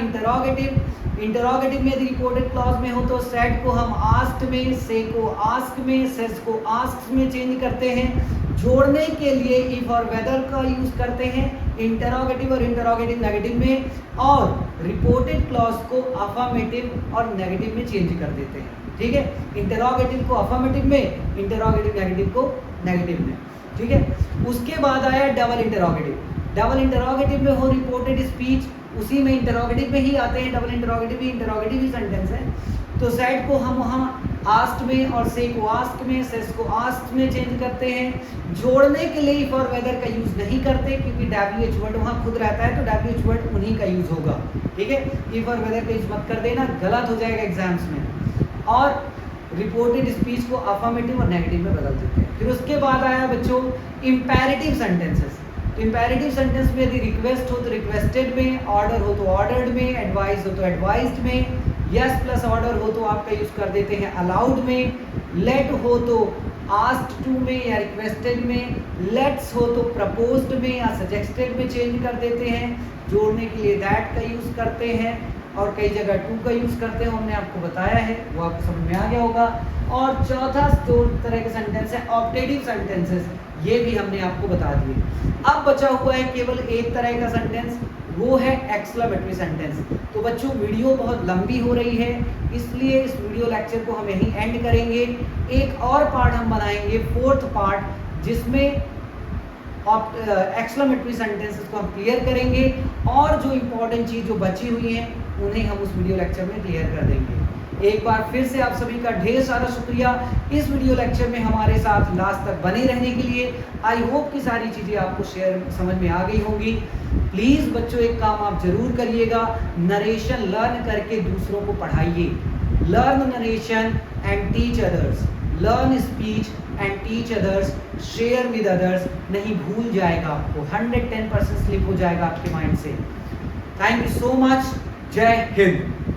[SPEAKER 1] इंटरोगेटिव में यदि रिपोर्टेड क्लॉज में हो तो सेट को हम आस्क्ड में, से को आस्क में, सेस को आस्क्ड में चेंज करते हैं। जोड़ने के लिए इफ और वेदर का यूज करते हैं इंटरोगेटिव और इंटरोगेटिव नेगेटिव में, और रिपोर्टेड क्लॉज को अफर्मेटिव और नेगेटिव में चेंज कर देते हैं, ठीक है। इंटरोगेटिव को अफर्मेटिव में, इंटरोगेटिव नेगेटिव को नेगेटिव में, ठीक है। उसके बाद आया डबल इंटरोगेटिव। डबल इंटरोगेटिव में हो रिपोर्टेड स्पीच, उसी में इंटरोगेटिव में ही आते हैं। डबल इंटरोगेटिव ही सेंटेंस है। तो सेट को हम वहाँ आस्क्ड में और से को आस्क में, सेस को आस्क में चेंज करते हैं। जोड़ने के लिए इफ और वेदर का यूज नहीं करते क्योंकि WH वर्ड वहाँ खुद रहता है, तो WH वर्ड उन्हीं का यूज होगा, ठीक है। इफ और वेदर का यूज मत कर देना, गलत हो जाएगा एग्जाम्स में। और रिपोर्टेड स्पीच को अफर्मेटिव और नेगेटिव में बदल देते हैं। फिर उसके बाद आया बच्चों इंपेरेटिव सेंटेंसेस। इंपेरेटिव सेंटेंस में यदि रिक्वेस्ट हो तो रिक्वेस्टेड में, ऑर्डर हो तो ऑर्डर्ड में, एडवाइस हो तो एडवाइज्ड में, यस प्लस ऑर्डर हो तो आपका यूज कर देते हैं अलाउड में, लेट हो तो आस्क्ड टू में या रिक्वेस्टेड में, लेट्स हो तो प्रपोज्ड में या सजेस्टेड में चेंज कर देते हैं। जोड़ने के लिए दैट का यूज करते हैं और कई जगह टू का यूज करते हैं, हमने आपको बताया है, वो आपको समझ में आ गया होगा। और चौथा दो तरह के सेंटेंस है ऑप्टेटिव सेंटेंसेस, ये भी हमने आपको बता दिए। अब बचा हुआ है केवल एक तरह का सेंटेंस, वो है एक्सक्लेमेटरी सेंटेंस। तो बच्चों वीडियो बहुत लंबी हो रही है, इसलिए इस वीडियो लेक्चर को हम यहीं एंड करेंगे। एक और पार्ट हम बनाएंगे, 4th पार्ट, जिसमें एक्सक्लेमेटरी सेंटेंसेस को हम क्लियर करेंगे और जो इंपॉर्टेंट चीज़ जो बची हुई है उन्हें हम उस वीडियो लेक्चर में क्लियर कर देंगे। एक बार फिर से आप सभी का ढेर सारा शुक्रिया इस वीडियो लेक्चर में हमारे साथ लास्ट तक बने रहने के लिए। आई होप कि सारी चीज़ें आपको समझ में आ गई होंगी। प्लीज़ बच्चों एक काम आप जरूर करिएगा, नरेशन लर्न करके दूसरों को पढ़ाइए। Learn narration and teach others, learn speech and teach others, share with others. नहीं भूल जाएगा आपको, 110% स्लिप हो जाएगा आपके माइंड से। Thank you so much. जय हिंद।